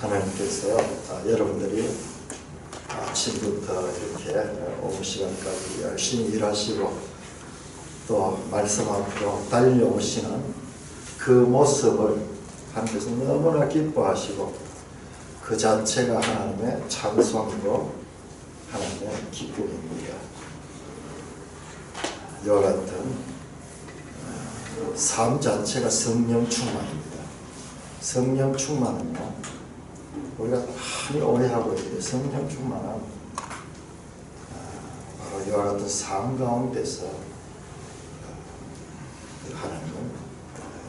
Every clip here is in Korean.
하나님께서 여러분들이 아침부터 이렇게 오후 시간까지 열심히 일하시고 또 말씀 앞으로 달려오시는 그 모습을 하나님께서 너무나 기뻐하시고 그 자체가 하나님의 찬송이고 하나님의 기쁨입니다. 이와 같은 삶 자체가 성령 충만입니다. 성령 충만은요, 우리가 많이 오해하고 있는데 성령 충만은 바로 이와 같은 삶 가운데서 하나님을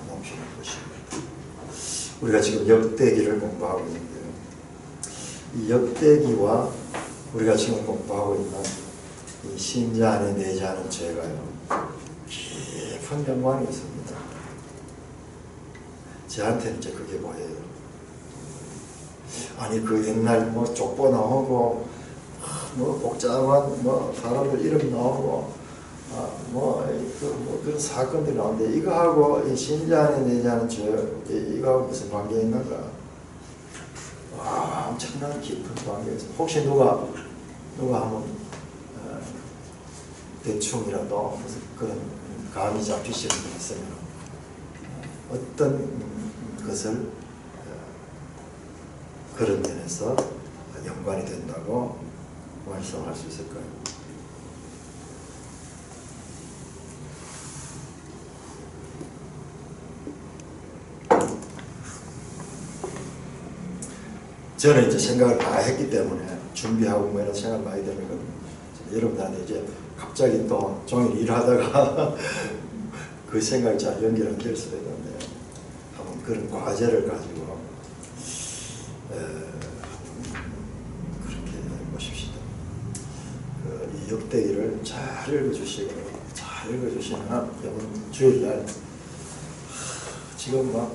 높이는 것입니다. 우리가 지금 역대기를 공부하고 있는데요, 이 역대기와 우리가 지금 공부하고 있는 이 신자 안에 내지 않은 죄가요, 깊은 연관이 있습니다. 저한테는 이제 그게 뭐예요? 아니 그 옛날 뭐 족보 나오고 뭐 복잡한 뭐 사람들 이름 나오고 그런 사건들이 나오는데 이거하고 이 신자 안에 내지 않은 죄 이거하고 무슨 관계 있는가? 와, 엄청난 깊은 관계가 있습니다. 혹시 누가 한번 대충이라도 무슨 그런 감이 잡히시는 분 있으면 어떤 것을 그런 면에서 연관이 된다고 말씀할 수 있을까요? 저는 이제 생각을 다 했기 때문에 준비하고 뭐 이런 생각을 많이 되는 건 여러분들한테 이제 갑자기 또 종일 일하다가 그 생각이 잘 연결 안 될 수도 있는데 한번 그런 과제를 가지고 그렇게 보십시다. 이 역대기를 잘 읽어주시고 잘 읽어주시면 이번 주일날 지금 막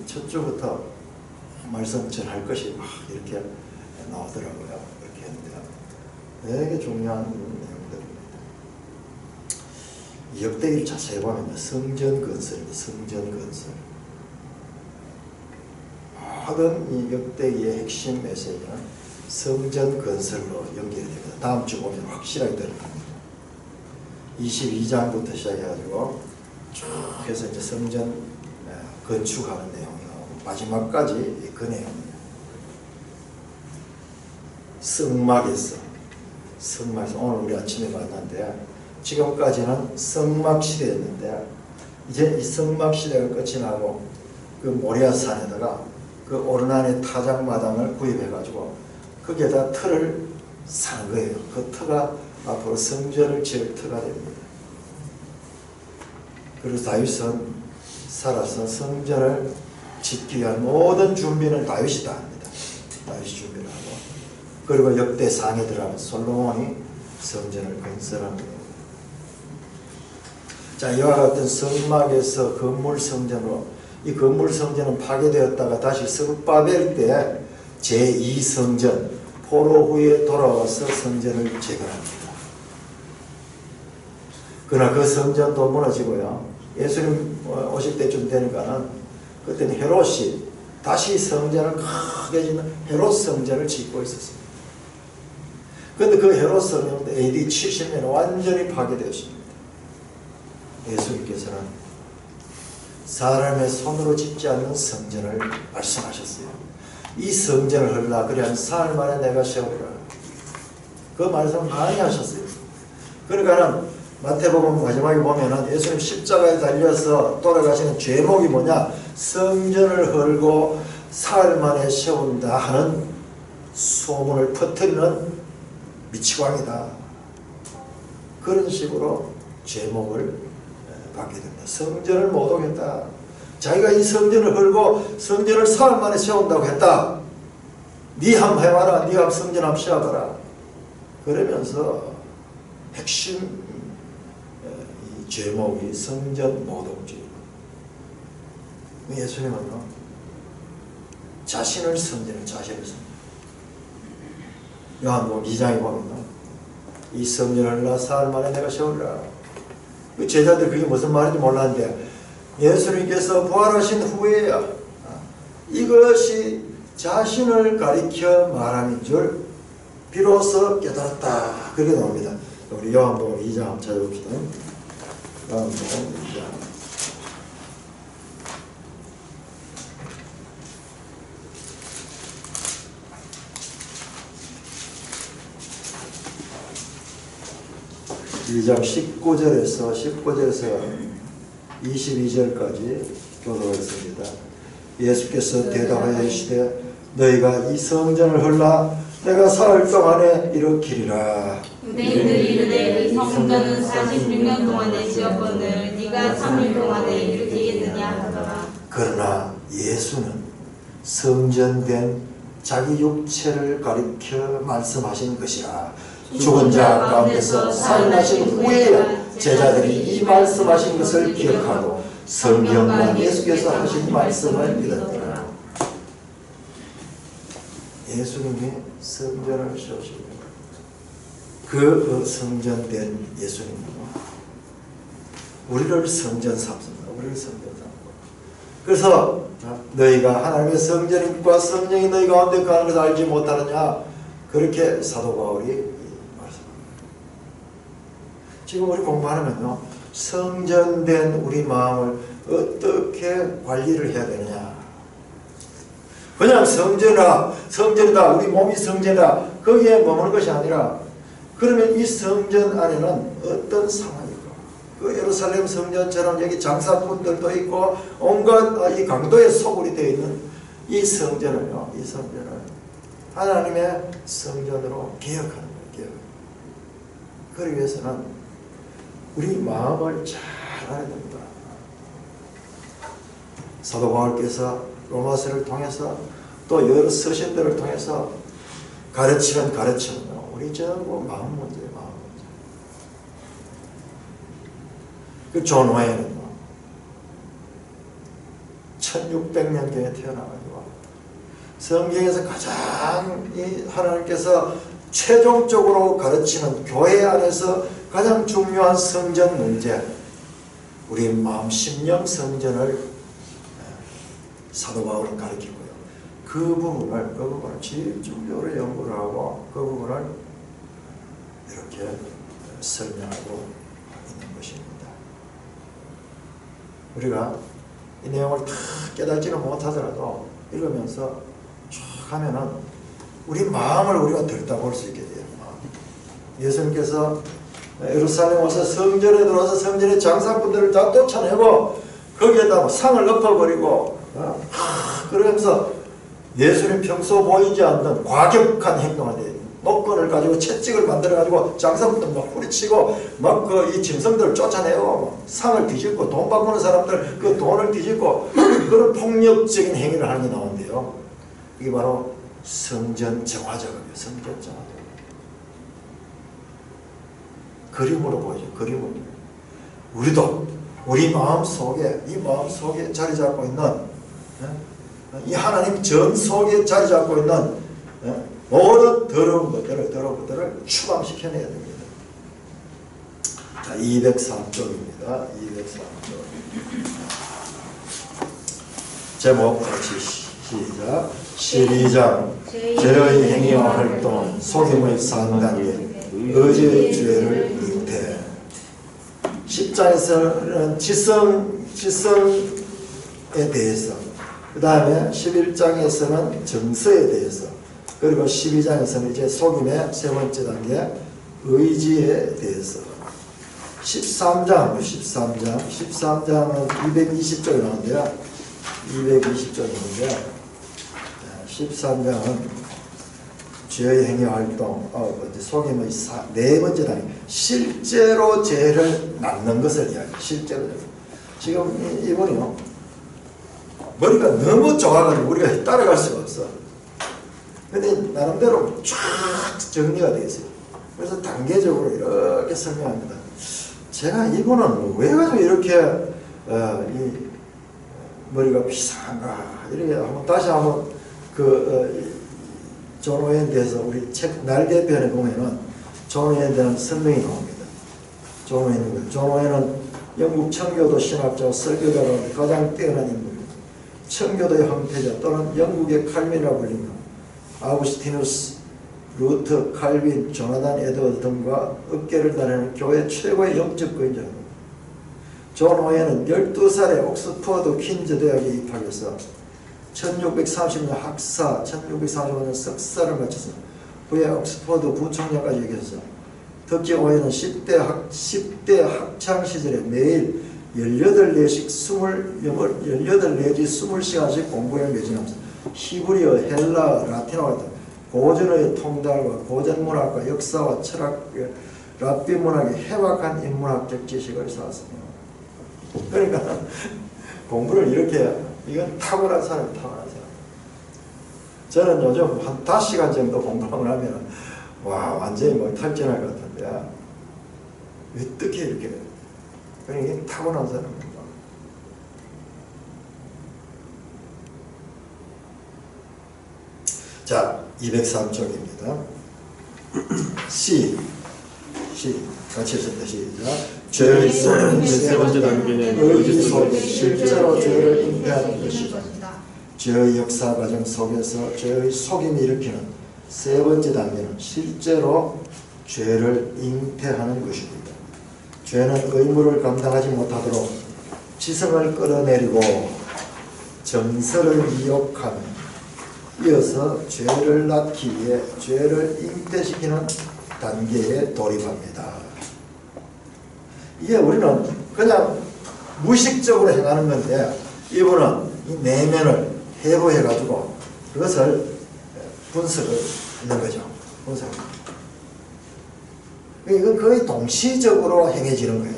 첫 주부터 말씀 전할 것이 막 이렇게 나오더라고요. 이렇게 했는데 되게 중요한 내용들입니다. 이 역대기를 자세히 보면 성전 건설입니다. 성전 건설. 모든 이 역대기의 핵심 메시지는 성전 건설로 연결이 됩니다. 다음 주 보면 확실하게 드러납니다. 22장부터 시작해가지고 쭉 해서 이제 성전 건축하는 내용이 나오고 마지막까지 그 내용입니다. 성막에서 오늘 우리 아침에 만났는데 지금까지는 성막 시대였는데 이제 이 성막 시대가 끝이 나고 그 모리아산에다가 그 오르난의 타작마당을 구입해가지고 거기에다 틀을 산 거예요. 그 터가 앞으로 성전을 지을 터가 됩니다. 그래서 다윗은 살아서 성전을 짓기 위한 모든 준비는 다윗이 다 합니다. 다윗이 준비를 하고 그리고 역대상에 들어가는 솔로몬이 성전을 건설합니다. 자, 이와 같은 성막에서 건물 성전으로, 이 건물 성전은 파괴되었다가 다시 스룹바벨 때 제2성전 포로 후에 돌아와서 성전을 재건합니다. 그러나 그 성전도 무너지고요, 예수님 오실 때쯤 되니까는 그때는 헤롯이 다시 성전을 크게 짓는 헤롯 성전을 짓고 있었습니다. 그런데 그 헤롯 성전은 AD 70년에 완전히 파괴되었습니다. 예수님께서는 사람의 손으로 짓지 않는 성전을 말씀하셨어요. 이 성전을 헐라 그리한 사흘 만에 내가 세우리라. 그 말씀 많이 하셨어요. 그러니까는 마태복음 마지막에 보면은 예수님 십자가에 달려서 돌아가시는 죄목이 뭐냐? 성전을 헐고 사흘 만에 세운다 하는 소문을 퍼뜨리는 미치광이다. 그런 식으로 죄목을 받게 됩니다. 성전을 못 오겠다. 자기가 이 성전을 헐고 성전을 사흘 만에 세운다고 했다. 니 한번 해봐라. 니가 성전 한번 세워봐라. 그러면서 핵심 이 죄목이 성전 모독죄. 예수님은요, 자신을 성전을 요한복음 2장에 보면 이 성전을 나 사흘 만에 내가 세우리라. 그 제자들 그게 무슨 말인지 몰랐는데 예수님께서 부활하신 후에야 이것이 자신을 가리켜 말함인 줄 비로소 깨달았다. 그렇게 나옵니다. 우리 요한복음 2장 한번 찾아봅시다. 요한복음 2장. 이 장 19절에서 22절까지 교도가 있습니다. 예수께서 대답하여 이르시되 너희가 이 성전을 헐라 내가 사흘 동안에 일으키리라. 유대인들이 이르되 이 성전은 46년 동안에 지었거늘 네가 3일 동안에 일으키겠느냐 하더라. 그러나 예수는 성전된 자기 육체를 가리켜 말씀하신 것이라. 죽은 자 가운데서 살아나신 후에야 제자들이 이 말씀하신 것을 기억하고 성경과 예수께서 하신 말씀을 믿었더라. 예수님이 성전을 세우시고 그 성전된 예수님은 우리를 성전 삼습니다. 우리를 성전 삼고. 그래서 너희가 하나님의 성전과 성령이 너희 가운데 거하는 것을 알지 못하느냐, 그렇게 사도 바울이 말씀합니다. 지금 우리 공부하면요, 성전된 우리 마음을 어떻게 관리를 해야 되느냐. 그냥 성전이다, 우리 몸이 성전이다, 거기에 머무는 것이 아니라, 그러면 이 성전 안에는 어떤 상황이고, 그 예루살렘 성전처럼 여기 장사꾼들도 있고 온갖 이 강도의 소굴이 되어 있는 이 성전을요, 이 성전을 하나님의 성전으로 개혁하는 거예요. 그러기 위해서는 우리 마음을 잘 알아야 됩니다. 사도 바울께서 로마서를 통해서 또 여러 서신들을 통해서 가르치는 우리 전부 마음 문제예요. 마음 문제. 그 존 웨이는 1600년경에 태어나가지고 성경에서 가장 이 하나님께서 최종적으로 가르치는 교회 안에서 가장 중요한 성전 문제, 우리 마음 심령 성전을 사도 바울은 가르치고요. 그 부분을 집중적으로 연구를 하고 그 부분을 이렇게 설명하고 있는 것입니다. 우리가 이 내용을 다 깨닫지는 못하더라도 읽으면서 쭉 하면은 우리 마음을 우리가 들여다볼 수 있게 돼요. 예수님께서 예루살렘 와서 성전에 들어와서 성전의 장사꾼들을 다 쫓아내고 거기에다 상을 엎어버리고 그러면서 예수님 평소 보이지 않는 과격한 행동을 해요. 목건을 가지고 채찍을 만들어가지고 장사꾼들 막 후리치고 막 그 이 짐승들을 쫓아내고 상을 뒤집고 돈 바꾸는 사람들 그 돈을 뒤집고 그런 폭력적인 행위를 하는 게 나오는데요. 이게 바로 성전 정화 작업이에요. 성전 정화 작업. 그림으로 보이죠. 그림으로. 우리도 우리 마음 속에 이 마음 속에 자리 잡고 있는 이 하나님 전 속에 자리 잡고 있는 모든 더러운 것들을 추방시켜내야 됩니다. 자, 203쪽입니다. 203쪽. 제목 같이 시작. 12장 죄의 행위와 활동, 속임의 3단계, 의지의 죄를 잉태. 10장에서는 지성에 대해서, 그 다음에 11장에서는 정서에 대해서, 그리고 12장에서는 이제 속임의 세 번째 단계 의지에 대해서. 13장은 220쪽이 나오는데요. 220쪽인데 13장은 죄의 행위 활동, 속임의 네 번째 단계, 실제로 죄를 낳는 것을 이야기해요. 실제로. 지금 이분이요, 머리가 너무 좋아가지고 우리가 따라갈 수가 없어. 근데 나름대로 쫙 정리가 되어 있어요. 그래서 단계적으로 이렇게 설명합니다. 제가 이분은 왜 가지고 이렇게 이 머리가 비상한가, 이렇게 한번 다시 한번 존 오웬에 대해서 우리 책 날개편에 보면은 존 오웬에 대한 설명이 나옵니다. 존 오웬은 영국 청교도 신학자 설교자로 가장 뛰어난 인물입니다. 청교도의 황태자 또는 영국의 칼빈이라고 불립니다. 아우구스티누스, 루터, 칼빈, 조나단 에드워드 등과 어깨를 나르는 교회 최고의 영적 권위자입니다. 존 오웬은 12살에 옥스퍼드 퀸즈 대학에 입학해서 1630년 학사, 1635년 석사를 마쳤습니다. 후에 옥스퍼드 부총장까지 여겼어. 특히 오웬은 10대 학창 시절에 매일 18내지 20시간씩 공부에 매진하면서 히브리어, 헬라, 라틴어 같은 고전의 통달과 고전문학과 역사와 철학, 랍비 문학의 해박한 인문학적 지식을 쌓았습니다. 그러니까 공부를 이렇게 이건 탁월한 사람이 탁월한 사람. 저는 요즘 한 5시간 정도 공부를 하면 와 완전히 뭐 탈진할 것 같은데 어떻게 이렇게 그러니까 이게 타고난 사람입니다. 자 203쪽입니다. C 같이 했습니다. 시작. 죄의 속임 세 번째 단계는 의지 속임 실제로 죄를 잉태하는 것이다. 죄의 역사 과정 속에서 죄의 속임이 일으키는 세 번째 단계는 실제로 죄를 잉태하는 것입니다. 죄는 의무를 감당하지 못하도록 지성을 끌어내리고 정서를 미혹하며 이어서 죄를 낳기 위해 죄를 잉태시키는 단계에 돌입합니다. 이게 우리는 그냥 무의식적으로 행하는 건데 이분은 이 내면을 해부해가지고 그것을 분석을 하는 거죠. 분석을. 이건 거의 동시적으로 행해지는 거예요.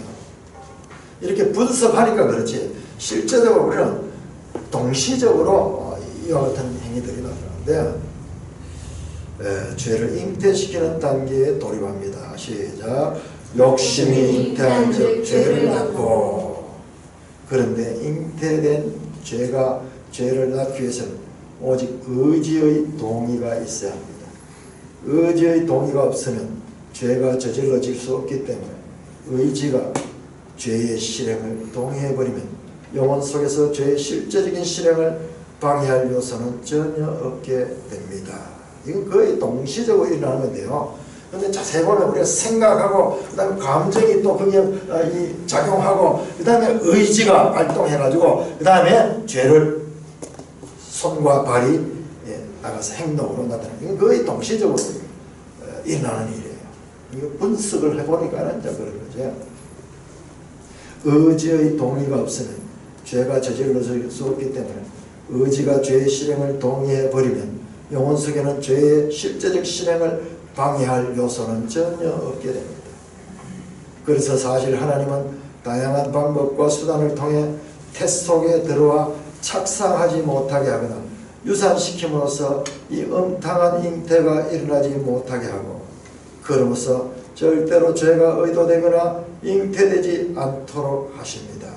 이렇게 분석하니까 그렇지 실제적으로 우리는 동시적으로 이와 같은 행위들이 나타나는데 죄를 잉태시키는 단계에 돌입합니다. 시작. 욕심이 잉태한 즉 죄를 낳고 그런데 잉태된 죄를 낳기 위해서는 오직 의지의 동의가 있어야 합니다. 의지의 동의가 없으면 죄가 저질러질 수 없기 때문에 의지가 죄의 실행을 동의해버리면 영혼 속에서 죄의 실제적인 실행을 방해할 요소는 전혀 없게 됩니다. 이건 거의 동시적으로 일어나는 건데요. 그런데 자세히 보면 우리가 생각하고 그 다음에 감정이 또 거기에 작용하고 그 다음에 의지가 발동해가지고 그 다음에 죄를 손과 발이 나가서 행동으로 나타나는 이건 거의 동시적으로 일어나는 일이에요. 이거 분석을 해보니까 이제 그런 거죠. 의지의 동의가 없으면 죄가 저질러질 수 없기 때문에 의지가 죄의 실행을 동의해버리면 영혼 속에는 죄의 실제적 실행을 방해할 요소는 전혀 없게 됩니다. 그래서 사실 하나님은 다양한 방법과 수단을 통해 태스 속에 들어와 착상하지 못하게 하거나 유산시킴으로써 이 음탕한 잉태가 일어나지 못하게 하고 그러면서 절대로 죄가 의도되거나 잉태되지 않도록 하십니다.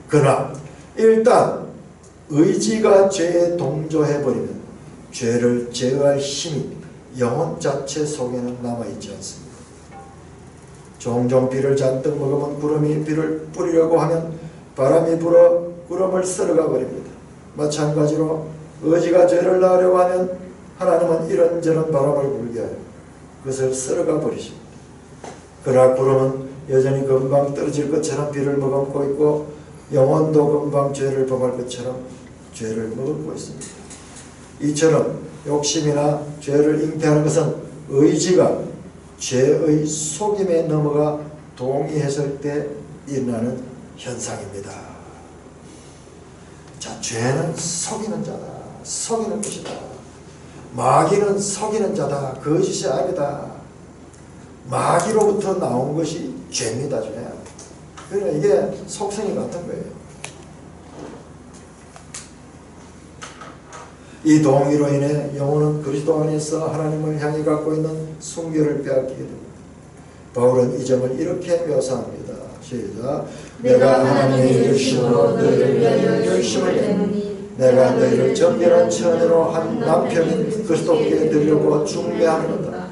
그러나 일단 의지가 죄에 동조해버리면 죄를 제어할 힘이 영혼 자체 속에는 남아있지 않습니다. 종종 비를 잔뜩 먹으면 구름이 비를 뿌리려고 하면 바람이 불어 구름을 쓸어가 버립니다. 마찬가지로 의지가 죄를 낳으려고 하면 하나님은 이런저런 바람을 불게 하여 그것을 쓸어가 버리십니다. 그러나 구름은 여전히 금방 떨어질 것처럼 비를 머금고 있고 영혼도 금방 죄를 범할 것처럼 죄를 머금고 있습니다. 이처럼 욕심이나 죄를 잉태하는 것은 의지가 죄의 속임에 넘어가 동의했을 때 일어나는 현상입니다. 자, 죄는 속이는 자다. 속이는 것이다. 마귀는 속이는 자다. 거짓의 아비다. 마귀로부터 나온 것이 죄입니다. 죄. 그러니까 이게 속성이 같은 거예요. 이 동의로 인해 영혼은 그리스도 안에서 하나님을 향해 갖고 있는 순결을 빼앗기게 됩니다. 바울은 이 점을 이렇게 묘사합니다. 시작. 내가 하나님의 열심으로 너희를 위하여 열심을 내노니 내가 너희를 정결한 처녀로 한 남편인 그리스도께 드리려고 중매하는 것이다.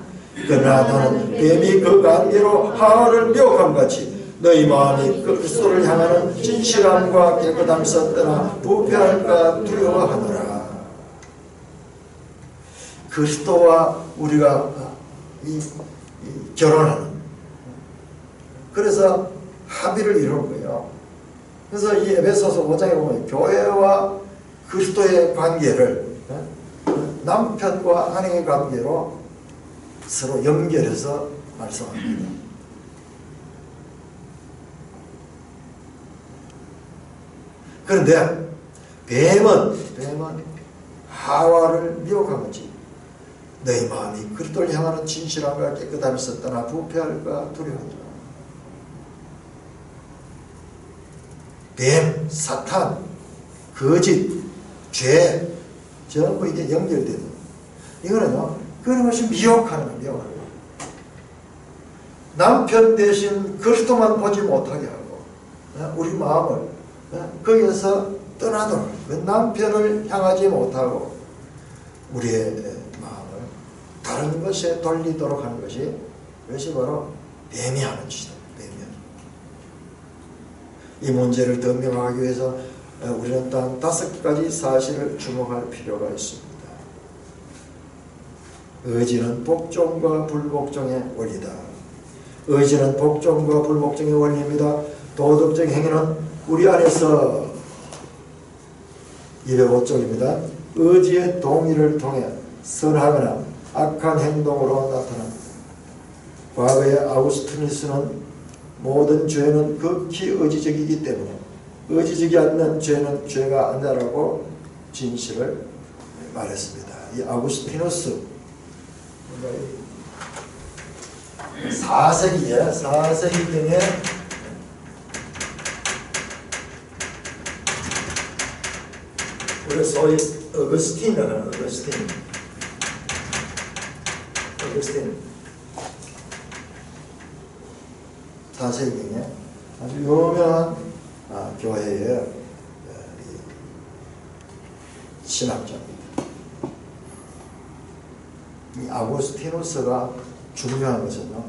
그러나 너는 뱀이 그 관계로 하와를 미혹함 같이 너희 마음이 그리스도를 향하는 진실함과 깨끗함이 있었더나 부패할까 두려워하노라. 그리스도와 우리가 결혼하는, 그래서 합의를 이루는 거예요. 그래서 이 에베소서 5장에 보면 교회와 그리스도의 관계를 남편과 아내의 관계로 서로 연결해서 말씀합니다. 그런데 뱀은 하와를 미혹한 거지. 너희 마음이 그리스도를 향하는 진실함과 깨끗함이 있었다나 부패할까 두려워하노라. 뱀, 사탄, 거짓, 죄 전부 이게 연결되는, 이거는요 끊임없이 미혹하는 거예요. 남편 대신 그리스도만 보지 못하게 하고 우리 마음을 거기에서 떠나도록, 그 남편을 향하지 못하고 우리의 마음을 다른 것에 돌리도록 하는 것이, 그것이 바로 뱀이 하는 짓이다. 이 문제를 더 명확하기 위해서 우리는 단 5가지 사실을 주목할 필요가 있습니다. 의지는 복종과 불복종의 원리다. 의지는 복종과 불복종의 원리입니다. 도덕적 행위는 우리 안에서 205쪽입니다. 의지의 동의를 통해 선하거나 악한 행동으로 나타납니다. 과거의 아우구스티누스는 모든 죄는 극히 의지적이기 때문에 의지적이 않는 죄는 죄가 아니라고 진실을 말했습니다. 이 아우구스티누스 4세기경에 우리 소위 어거스틴이라고 하는 어거스틴 4세기경에 아주 유명한 교회의 신학자입니다. 이 아구스티누스가 중요한 것은요,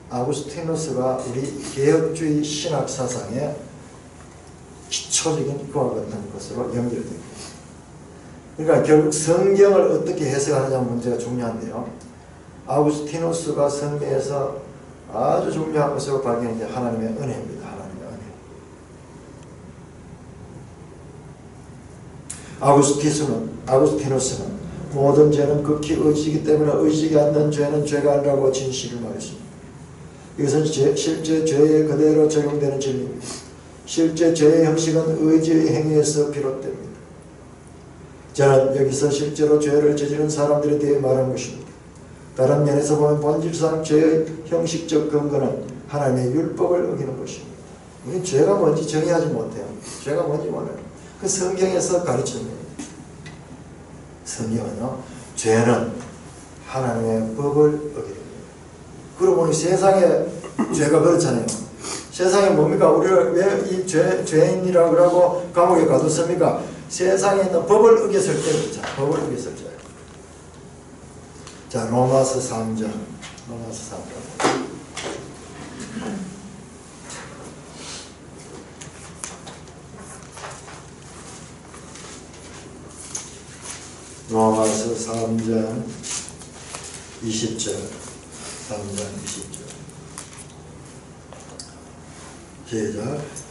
아구스티누스가 우리 개혁주의 신학 사상의 기초적인 그와 같은 것으로 연결됩니다. 그러니까 결국 성경을 어떻게 해석하느냐 문제가 중요한데요, 아구스티누스가 성경에서 아주 중요한 것으로 발견한 게 하나님의 은혜입니다. 하나님의 은혜. 아구스티누스는 모든 죄는 극히 의지이기 때문에 의지가 않는 죄는 죄가 아니라고 진실을 말했습니다. 이것은 실제 죄에 그대로 적용되는 진리입니다. 실제 죄의 형식은 의지의 행위에서 비롯됩니다. 저는 여기서 실제로 죄를 저지른 사람들에 대해 말한 것입니다. 다른 면에서 보면 본질상 죄의 형식적 근거는 하나님의 율법을 어기는 것입니다. 우리는 죄가 뭔지 정의하지 못해요. 죄가 뭔지 몰라요. 그 성경에서 가르치는 거예요. 성경은요, 죄는 하나님의 법을 어기는 거예요. 그러고 보니 세상에 죄가 그렇잖아요. 세상에 뭡니까? 우리를 왜 이 죄인이라고 그러고 감옥에 가뒀습니까? 세상에 있는 법을 어겼을 때 그렇죠. 법을 어겼을 때. 자, 로마서 3장. 로마서 3장 20절. 3장 20절. 시작.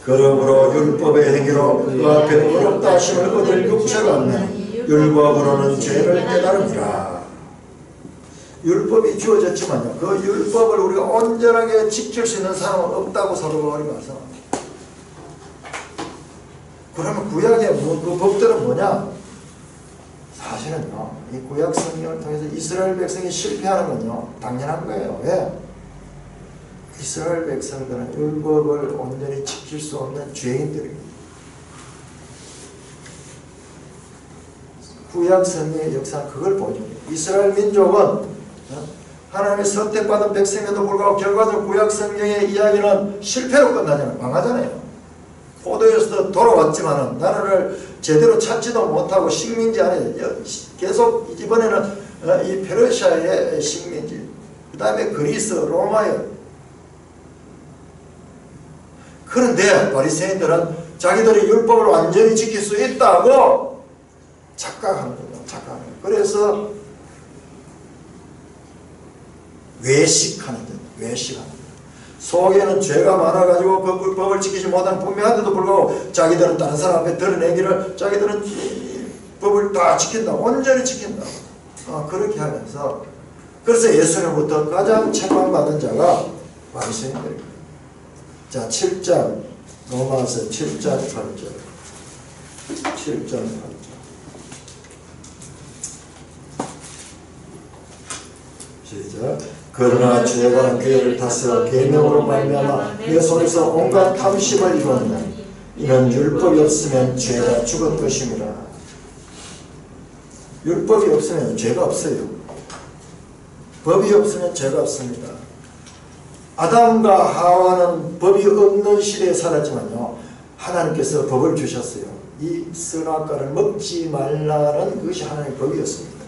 그러므로 율법의 행위로 그 앞에 의롭다 하심을 얻을 육체가 없는 율법으로는 죄를 깨달음이라. 율법이 주어졌지만요, 그 율법을 우리가 온전하게 지킬 수 있는 사람은 없다고 사도가 우리 말씀합니다. 그러면 구약의 그 법들은 뭐냐? 사실은요, 이 구약 성경을 통해서 이스라엘 백성이 실패하는 건요, 당연한 거예요. 왜? 이스라엘 백성들은 율법을 온전히 지킬 수 없는 죄인들입니다. 구약 성경의 역사는 그걸 보여줍니다. 이스라엘 민족은 하나님의 선택받은 백성에도 불구하고 결과적으로 구약 성경의 이야기는 실패로 끝나잖아요. 망하잖아요. 포도에서 돌아왔지만 나라를 제대로 찾지도 못하고 식민지 안에 계속 이번에는 이 페르시아의 식민지, 그 다음에 그리스, 로마의 그런데 바리새인들은 자기들이 율법을 완전히 지킬 수 있다고 착각하는 거예요. 착각하는 거예요. 그래서 외식하는 거예요. 외식하는 거예요. 속에는 죄가 많아가지고 법을 지키지 못한 분명한데도 불구하고 자기들은 다른 사람 앞에 드러내기를 자기들은 법을 다 지킨다. 온전히 지킨다. 그렇게 하면서 그래서 예수님부터 가장 책망받은 자가 바리새인들입니다. 자, 7장 로마서 7장 8절 7장 8절 시작. 그러나 죄가 뇌를 다스려 계명으로 말미암아 내 속에서 온갖 탐심을 이루었나니 이는 율법이 없으면 죄가 죽은 것임이라. 율법이 없으면 죄가 없어요. 법이 없으면 죄가 없습니다. 아담과 하와는 법이 없는 시대에 살았지만요, 하나님께서 법을 주셨어요. 이 선악과를 먹지 말라는 것이 하나님의 법이었습니다.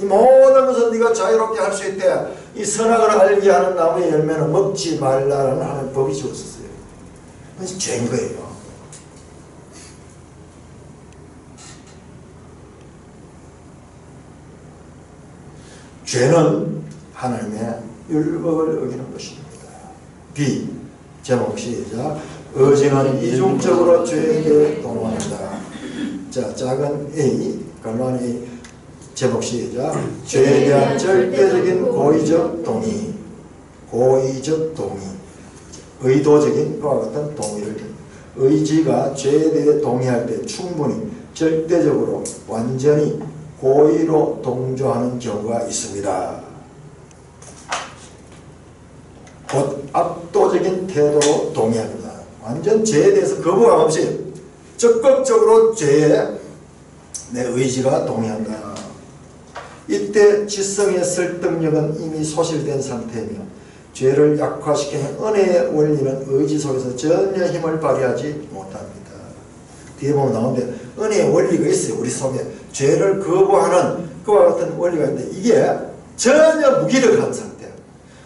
이 모든 것을 네가 자유롭게 할 수 있대. 이 선악을 알게 하는 나무의 열매는 먹지 말라는 하나님의 법이 주었었어요. 그것이 죄인 거예요. 죄는 하나님의 율법을 어기는 것입니다. B. 제목 시작. 의지는 이중적으로 죄에게 동원한다. 자, 작은 A, 갈만 A. 제목 시작. 죄에 대한 절대적인 고의적 동의. 고의적 동의. 의도적인 그와 같은 동의를. 의지가 죄에 대해 동의할 때 충분히 절대적으로 완전히 고의로 동조하는 경우가 있습니다. 곧 압도적인 태도로 동의합니다. 완전 죄에 대해서 거부감 없이 적극적으로 죄에 내 의지가 동의한다. 이때 지성의 설득력은 이미 소실된 상태이며 죄를 약화시키는 은혜의 원리는 의지 속에서 전혀 힘을 발휘하지 못합니다. 뒤에 보면 나오는데 은혜의 원리가 있어요. 우리 속에 죄를 거부하는 그와 같은 원리가 있는데 이게 전혀 무기력한 상태예요.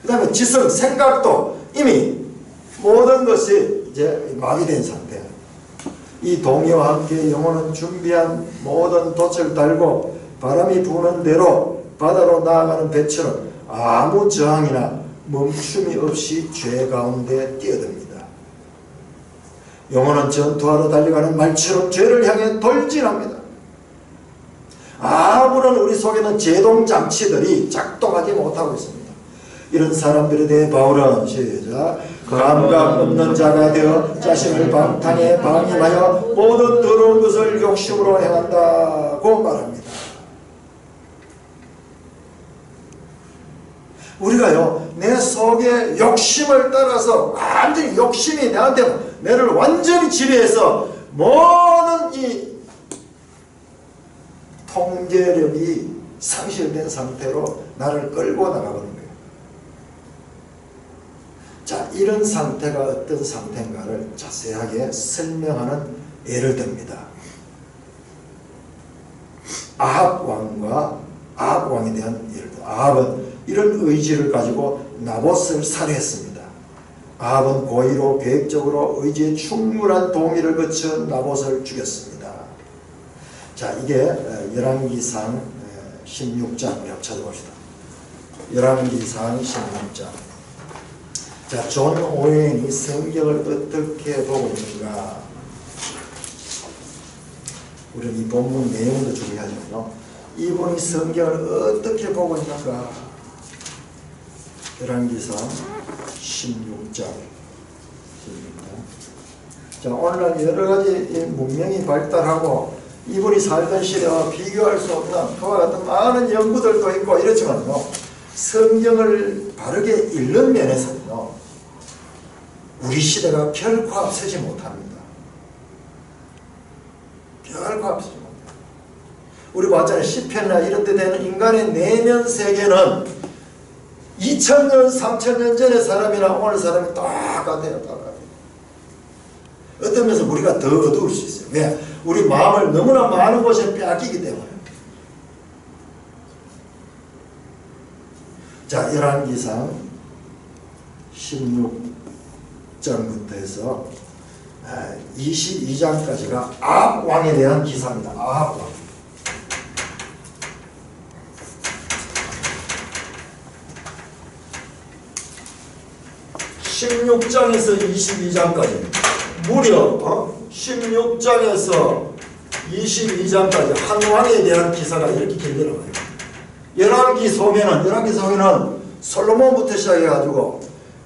그 다음에 지성, 생각도 이미 모든 것이 이제 마비된 상태예요. 이 동의와 함께 영혼은 준비한 모든 돛을 달고 바람이 부는 대로 바다로 나아가는 배처럼 아무 저항이나 멈춤이 없이 죄 가운데 뛰어듭니다. 영혼은 전투하러 달려가는 말처럼 죄를 향해 돌진합니다. 아무런 우리 속에는 제동장치들이 작동하지 못하고 있습니다. 이런 사람들에 대해 바울은 시작. 감각 없는 자가 되어 자신을 방탕에 방임하여 모든 더러운 것을 욕심으로 행한다고 말합니다. 우리가요, 내 속에 욕심을 따라서 완전히 욕심이 나를 완전히 지배해서 모든 이 통제력이 상실된 상태로 나를 끌고 나가버린 거예요. 자, 이런 상태가 어떤 상태인가를 자세하게 설명하는 예를 듭니다. 아합 왕에 대한 예를 듭니다. 아합은 이런 의지를 가지고 나봇을 살해했습니다. 아합은 고의로 계획적으로 의지에 충분한 동의를 거쳐 나봇을 죽였습니다. 자, 이게 열왕기상 16장 한번 찾아봅시다. 열왕기상 16장. 자, 존 오웬이 성경을 어떻게 보고 있는가? 우리는 이 본문 내용도 중요하죠. 이분이 성경을 어떻게 보고 있는가? 열왕기상 16장. 자, 오늘날 여러가지 문명이 발달하고 이분이 살던 시대와 비교할 수 없는 그와 같은 많은 연구들도 있고 이렇지만요, 성경을 바르게 읽는 면에서는요, 우리 시대가 결코 앞서지 못합니다. 결코 앞서지 못합니다. 우리 봤잖아요. 시편이나 이런 데 되는 인간의 내면 세계는 2000년, 3000년 전의 사람이나 오늘 사람이 똑같아요. 똑같아요. 어떤 면에서 우리가 더 어두울 수 있어요. 왜? 우리 마음을 너무나 많은 곳에 빼앗기기 때문에. 자, 열왕기상 16장 16장부터 해서 22장까지가 아합 왕에 대한 기사입니다. 아합 왕. 16장에서 22장까지 무려 16장에서 22장까지 한 왕에 대한 기사가 이렇게 길게 나와요. 열왕기 소개는 솔로몬부터 시작해가지고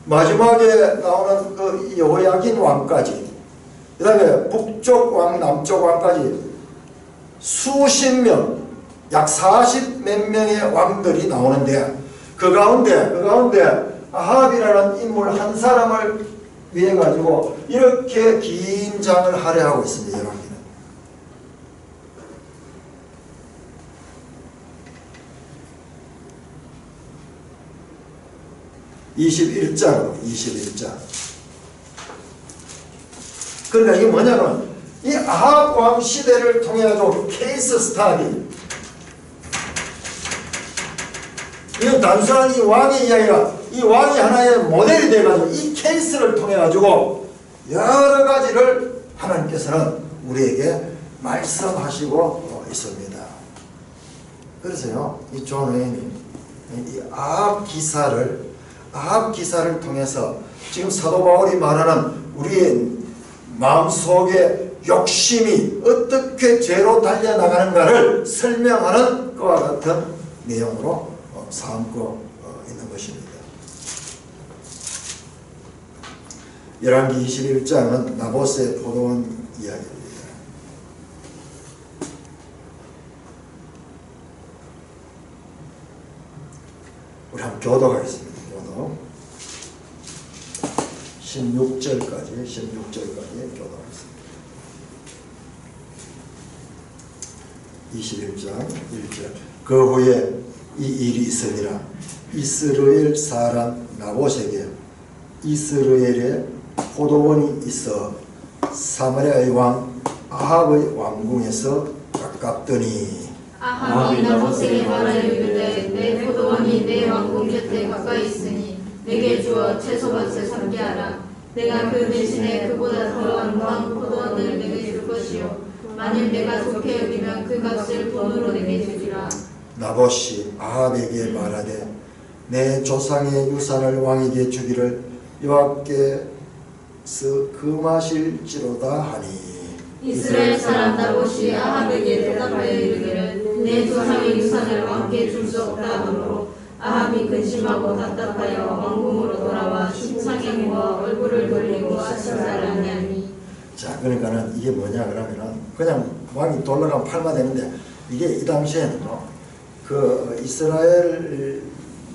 마지막에 나오는 그 여호야긴 왕까지, 그 다음에 북쪽 왕, 남쪽 왕까지 수십 명, 약 40 몇 명의 왕들이 나오는데 그 가운데 아합이라는 인물 한 사람을 위해 가지고 이렇게 긴 장을 할애하고 있습니다. 열왕기는. 21장. 그러니까 이게 뭐냐면 이 아합 왕 시대를 통해 가지고 케이스 스타디, 이건 단순한 이 왕의 이야기가, 이 왕이 하나의 모델이 돼가지고 이 케이스를 통해 가지고 여러 가지를 하나님께서는 우리에게 말씀하시고 있습니다. 그래서요, 이 존 웨인이 이 아합 기사를 통해서 지금 사도 바울이 말하는 우리의 마음속에 욕심이 어떻게 죄로 달려나가는가를 설명하는 그와 같은 내용으로 삼고 있는 것입니다. 열왕기 21장은 나봇의 포도원 이야기입니다. 우리 한번 교도하겠습니다. 교도 16절까지 교도하겠습니다. 21장 1절. 그 후에 이 일이 있으니라. 이스라엘 사람 나봇에게 이스라엘에 포도원이 있어 사마리아의 왕 아합의 왕궁에서 가깝더니 아합이 나봇에게 말하여 이르되 내 포도원이 내 왕궁 곁에 가까이 있으니 내게 주어 채소밭을 삼게 하라. 내가 그 대신에 그보다 더 아름다운 포도원을 내게 줄 것이요 만일 내가 좋게 여기면 그 값을 돈으로 내게 주리라. 나봇이 아합에게 말하되 내 조상의 유산을 왕에게 주기를 여호와께서 금하실지로다 하니 이스라엘 사람 나봇이 아합에게 대답하여 이르기를 내 조상의 유산을 왕께 줄 수 없다 하므로 아합이 근심하고 답답하여 왕궁으로 돌아와 심상에 누워 얼굴을 돌리고 아침살을 하니. 자, 그러니까는 이게 뭐냐 그러면은 그냥 왕이 돌아가면 팔면 되는데 이게 이 당시에는요 그 이스라엘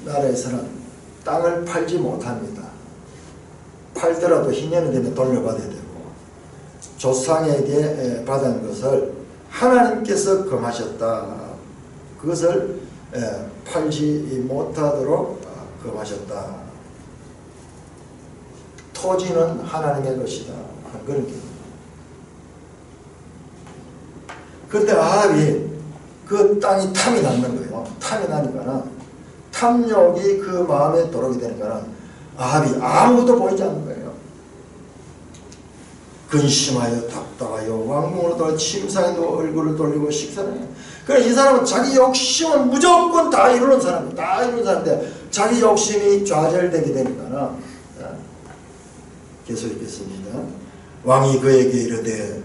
나라에서는 땅을 팔지 못합니다. 팔더라도 희년이 되면 돌려받아야 되고 조상에게 받은 것을 하나님께서 금하셨다. 그것을 팔지 못하도록 금하셨다. 토지는 하나님의 것이다. 그런 게. 그런데 아합이 그 땅이 탐이 나는 거예요. 탐이 나니까는 탐욕이 그 마음에 들어오게 되니까는 아합이 아무것도 보이지 않는 거예요. 근심하여 답답하여 왕궁으로 돌아 침상에 누워 얼굴을 돌리고 식사를 해요. 그래서 이 사람은 자기 욕심은 무조건 다 이루는 사람이에요. 다 이루는 사람인데 자기 욕심이 좌절되게 되니까는 계속 읽겠습니다. 왕이 그에게 이르되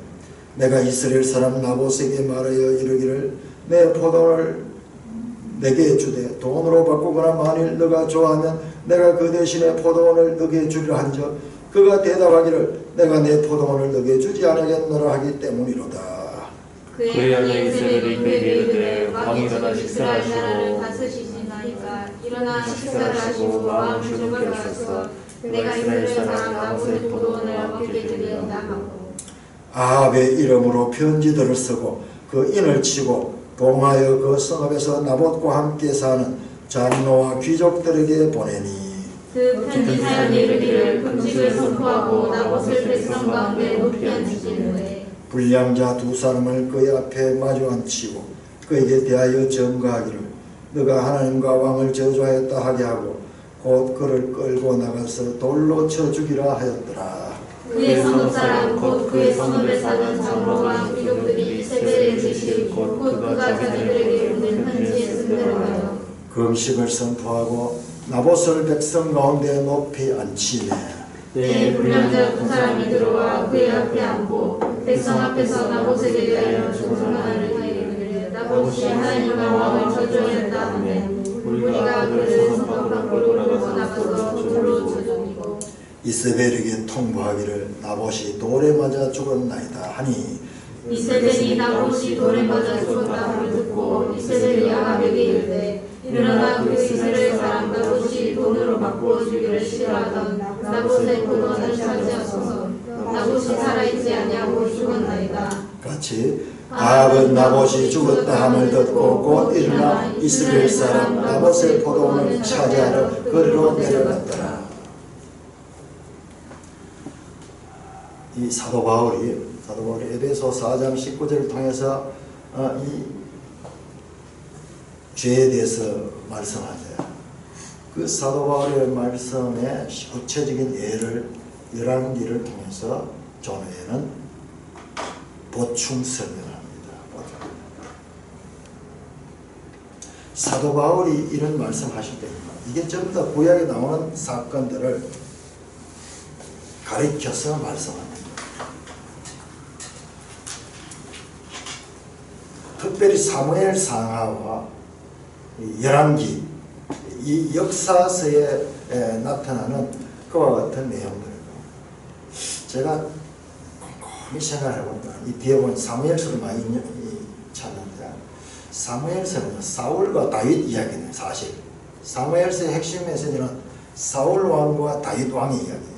내가 이스라엘 사람 나봇에게 말하여 이르기를 내 포도를 내게 주되 돈으로 바꾸거나 만일 너가 좋아하면 내가 그 대신에 포도원을 너게 주리라 한즉 그가 대답하기를 내가 내 포도원을 너게 주지 않겠노라 하기 때문이로다. 그의 아내 이세벨이 그에게 이르되 왕이 일어나 식사하시고 나라를 다스리시나이까 일어나 식사를 하시고 마음을 즐거워하소서. 내가 이스라엘 사람 나봇의 포도원을 왕께 드리온다 하고 아합의 이름으로 편지들을 쓰고 그 인을 치고 봉하여 그 성읍에서 나봇과 함께 사는 장로와 귀족들에게 보내니 그 편지 사연이 이르기를 금식을 선포하고 나봇을 백성 가운데 높이 앉히신 후에 불량자 두 사람을 그의 앞에 마주 앉히고 그에게 대하여 증거하기를 너가 하나님과 왕을 저주하였다 하게 하고 곧 그를 끌고 나가서 돌로 쳐 죽이라 하였더라. 그의 성읍사람 곧 그의 성읍에 사는 장로와 귀족들이 이세벨의 지시 곧 그가 자기들에게 보낸 편지에 쓴대로 하여 금식을 선포하고 나봇을 백성 가운데 높이 앉히매 때에 불량자 두 사람이 들어와 그의 앞에 앉고 백성 앞에서 나봇에게 대하여 중성하나를 하이르되 나봇이 하나님의 왕을 저주하였다 하매 우리가 그를 성읍 밖으로 끌고 나가서 돌로 쳐 죽이고 이세벨에게 통보하기를 나봇이 돌에 맞아 죽었나이다 하니 이세벨이 나봇이 돌에 맞아 죽었다 함을 듣고 이세벨이 아합에게 이르되 일어나 그 이스라엘 사람 나봇이 돈으로 바꾸어 주기를 싫어하던 나봇의 포도원을 차지하소서. 나봇이 살아있지 아니하고 죽었나이다. 같이 아합은 나봇이 죽었다 함을 듣고 곧 일어나 이스라엘 사람 나봇의 포도원을 차지하러 그리로 내려갔더라. 이 사도 바울이 에베소 4장 19절을 통해서 이 죄에 대해서 말씀하세요. 그 사도 바울의 말씀에 구체적인 예를 열왕기를 통해서 전후에는 보충 설명을 합니다. 사도 바울이 이런 말씀하실 때입니다. 이게 전부 다 구약에 나오는 사건들을 가리켜서 말씀합니다. 특별히 사무엘 상하와 열왕기 이 역사서에 나타나는 그와 같은 내용들이고 제가 곰곰이 생각해 보니까 이 뒤에 보면 사무엘서를 많이 찾는데 사무엘서는 사울과 다윗 이야기는 사실 사무엘서의 핵심 메시지는 사울 왕과 다윗 왕의 이야기예요.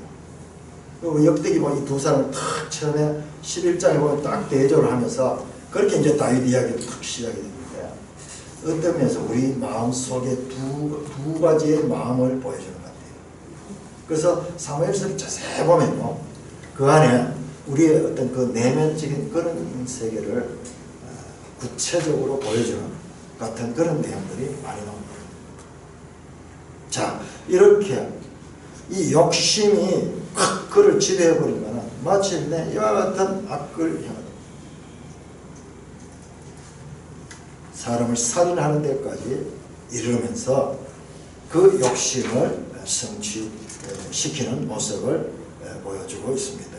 그리고 역대기 보면 이 두 사람을 탁 처음에 11장에 보면 딱 대조를 하면서 그렇게 이제 다윗 이야기가 탁 시작이 됩니다. 어떤 면에서 우리 마음속에 두 가지의 마음을 보여주는 것 같아요. 그래서 사무엘서를 자세히 보면 그 안에 우리의 어떤 그 내면적인 그런 세계를 구체적으로 보여주는 같은 그런 내용들이 많이 나옵니다. 자, 이렇게 이 욕심이 확 그를 지배해버리면 마침내 이와 같은 악을 향하다. 사람을 살인하는 데까지 이르면서 그 욕심을 성취시키는 모습을 보여주고 있습니다.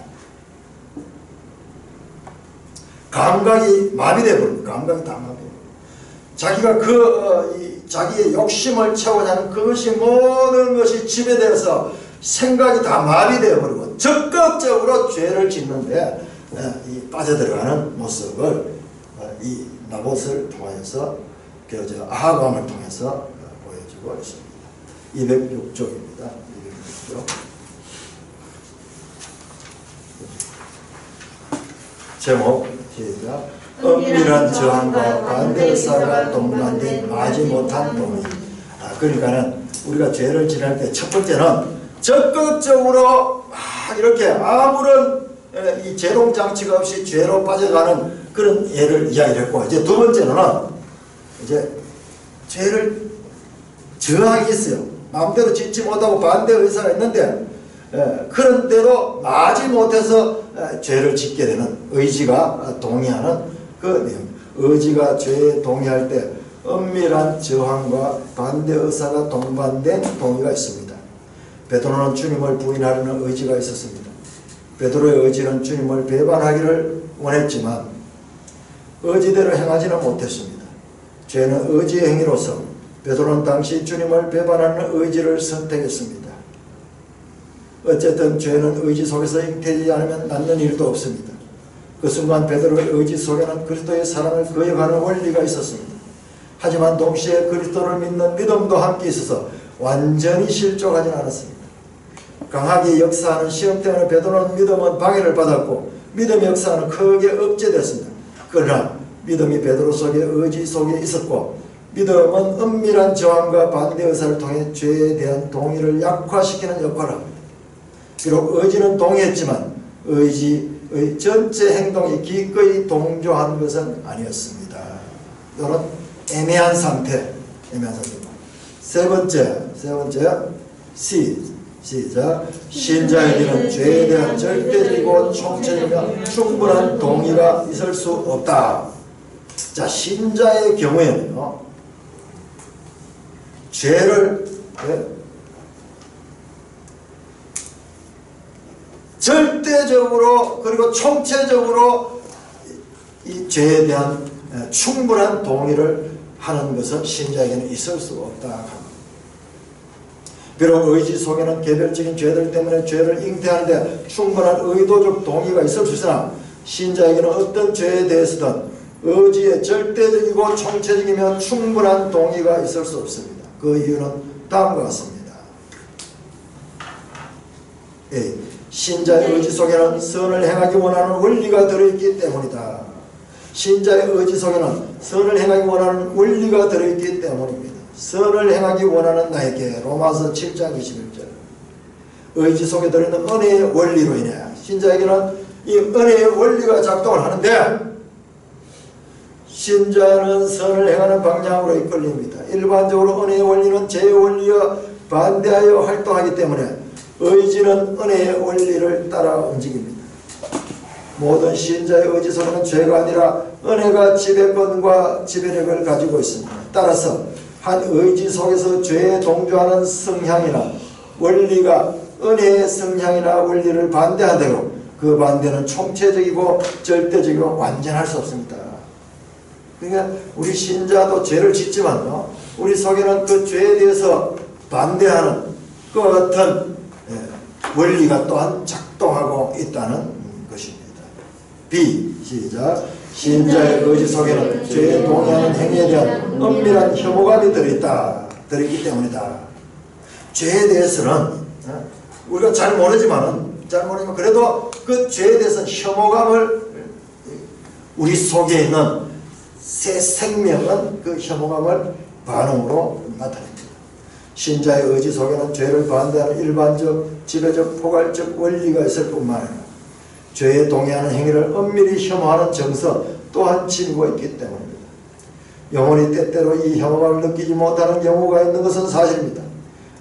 감각이 마비되어 버립니다. 감각이 다 마비돼요. 자기가 자기의 욕심을 채우고자 하는 그것이 모든 것이 지배되어서 생각이 다 마비되어 버리고 적극적으로 죄를 짓는데 빠져들어가는 모습을 이 나봇을 통해서 아합 왕을 통해서 보여주고 있습니다. 206쪽입니다. 206쪽. 제목 시작. 은밀한 저항과 반대 의사가 동반된 마지 못한 동의. 그러니까는 우리가 죄를 지낼 때 첫 번째는 적극적으로 이렇게 아무런 이 제동 장치가 없이 죄로 빠져가는 그런 예를 이야기했고, 이제 두 번째는 이제 죄를 저항이 있어요. 마음대로 짓지 못하고 반대 의사가 있는데 그런데도 마지 못해서 죄를 짓게 되는 의지가 동의하는 그 내용. 의지가 죄에 동의할 때 은밀한 저항과 반대 의사가 동반된 동의가 있습니다. 베드로는 주님을 부인하려는 의지가 있었습니다. 베드로의 의지는 주님을 배반하기를 원했지만 의지대로 행하지는 못했습니다. 죄는 의지의 행위로서 베드로는 당시 주님을 배반하는 의지를 선택했습니다. 어쨌든 죄는 의지 속에서 잉태되지 않으면 낫는 일도 없습니다. 그 순간 베드로의 의지 속에는 그리스도의 사랑을 거역하는 원리가 있었습니다. 하지만 동시에 그리스도를 믿는 믿음도 함께 있어서 완전히 실족하지 않았습니다. 강하게 역사하는 시험 때문에 베드로는 믿음은 방해를 받았고 믿음의 역사는 크게 억제됐습니다. 그러나 믿음이 베드로 속에 의지 속에 있었고 믿음은 은밀한 저항과 반대 의사를 통해 죄에 대한 동의를 약화시키는 역할을 합니다. 비록 의지는 동의했지만 의지의 전체 행동이 기꺼이 동조한 것은 아니었습니다. 이런 애매한 상태. 세 번째 시작. 신자에게는 죄에 대한 절대적이고 총체적이며 충분한 동의가 있을 수 없다. 자, 신자의 경우에는요, 죄를 절대적으로 그리고 총체적으로 이 죄에 대한 충분한 동의를 하는 것은 신자에게는 있을 수가 없다. 비록 의지 속에는 개별적인 죄들 때문에 죄를 잉태하는데 충분한 의도적 동의가 있을 수 있으나 신자에게는 어떤 죄에 대해서든 의지의 절대적이고 총체적이며 충분한 동의가 있을 수 없습니다. 그 이유는 다음과 같습니다. A. 신자의 의지 속에는 선을 행하기 원하는 원리가 들어있기 때문이다. 신자의 의지 속에는 선을 행하기 원하는 원리가 들어있기 때문입니다. 선을 행하기 원하는 나에게 로마서 7장 21절 의지 속에 들어있는 은혜의 원리로 인해 신자에게는 이 은혜의 원리가 작동을 하는데 신자는 선을 행하는 방향으로 이끌립니다. 일반적으로 은혜의 원리는 죄의 원리와 반대하여 활동하기 때문에 의지는 은혜의 원리를 따라 움직입니다. 모든 신자의 의지 속에는 죄가 아니라 은혜가 지배권과 지배력을 가지고 있습니다. 따라서 한 의지 속에서 죄에 동조하는 성향이나 원리가 은혜의 성향이나 원리를 반대하되고 그 반대는 총체적이고 절대적이고 완전할 수 없습니다. 그러니까 우리 신자도 죄를 짓지만요, 우리 속에는 그 죄에 대해서 반대하는 그 같은 원리가 또한 작동하고 있다는 것입니다. B. 시작. 신자의 의지 속에는 죄에 동의하는 행위에 대한 엄밀한 혐오감이 들어있기 때문이다. 죄에 대해서는 우리가 잘 모르지만 그래도 그 죄에 대해서 혐오감을 우리 속에 있는 새 생명은 그 혐오감을 반응으로 나타냅니다. 신자의 의지 속에는 죄를 반대하는 일반적, 지배적, 포괄적 원리가 있을 뿐만 아니라 죄에 동의하는 행위를 엄밀히 혐오하는 정서 또한 지니고 있기 때문입니다. 영혼이 때때로 이 혐오감을 느끼지 못하는 경우가 있는 것은 사실입니다.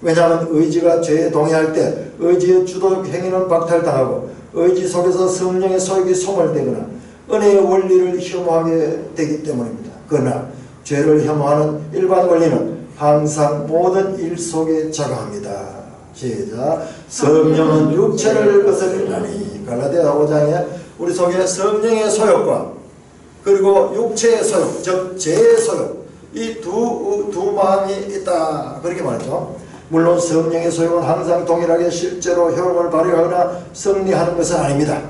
왜냐하면 의지가 죄에 동의할 때 의지의 주도적 행위는 박탈당하고 의지 속에서 성령의 소욕이 소멸되거나 은혜의 원리를 혐오하게 되기 때문입니다. 그러나 죄를 혐오하는 일반 원리는 항상 모든 일 속에 작용합니다. 시작. 성령은 육체를 거스르나니. 갈라디아 5장에 우리 속에 성령의 소욕과 그리고 육체의 소욕, 즉 죄의 소욕, 이 두 마음이 있다, 그렇게 말했죠. 물론 성령의 소욕은 항상 동일하게 실제로 효력을 발휘하거나 승리하는 것은 아닙니다.